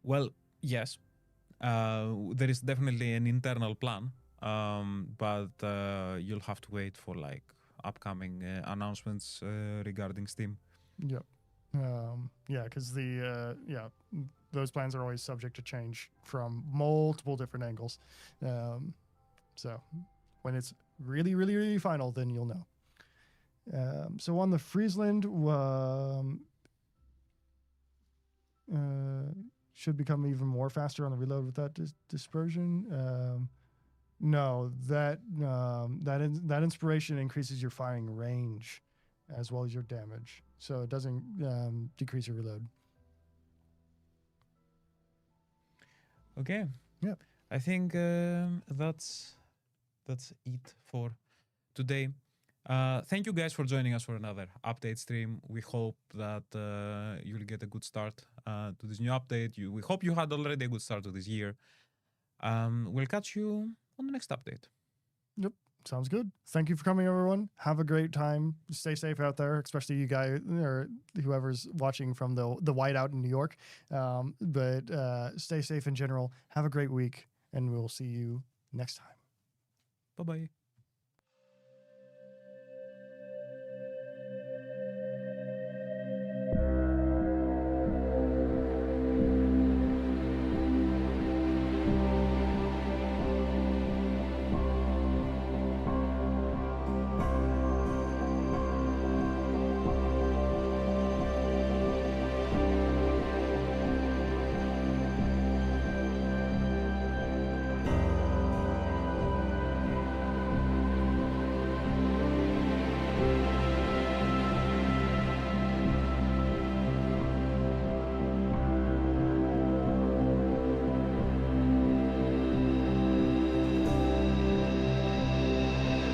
Well, yes. There is definitely an internal plan, but you'll have to wait for upcoming announcements regarding Steam. Yep. Because those plans are always subject to change from multiple different angles. So when it's really, really, really final, then you'll know. So on the Friesland, should become even more faster on the reload with that dispersion. No, that inspiration increases your firing range as well as your damage. So it doesn't decrease your reload. Okay. Yeah. I think that's it for today. Thank you guys for joining us for another update stream. We hope that you'll get a good start to this new update. We hope you had already a good start to this year. We'll catch you on the next update. Yep. Sounds good. Thank you for coming, everyone. Have a great time. Stay safe out there, especially you guys or whoever's watching from the whiteout in New York. But stay safe in general. Have a great week, and we'll see you next time. Bye bye.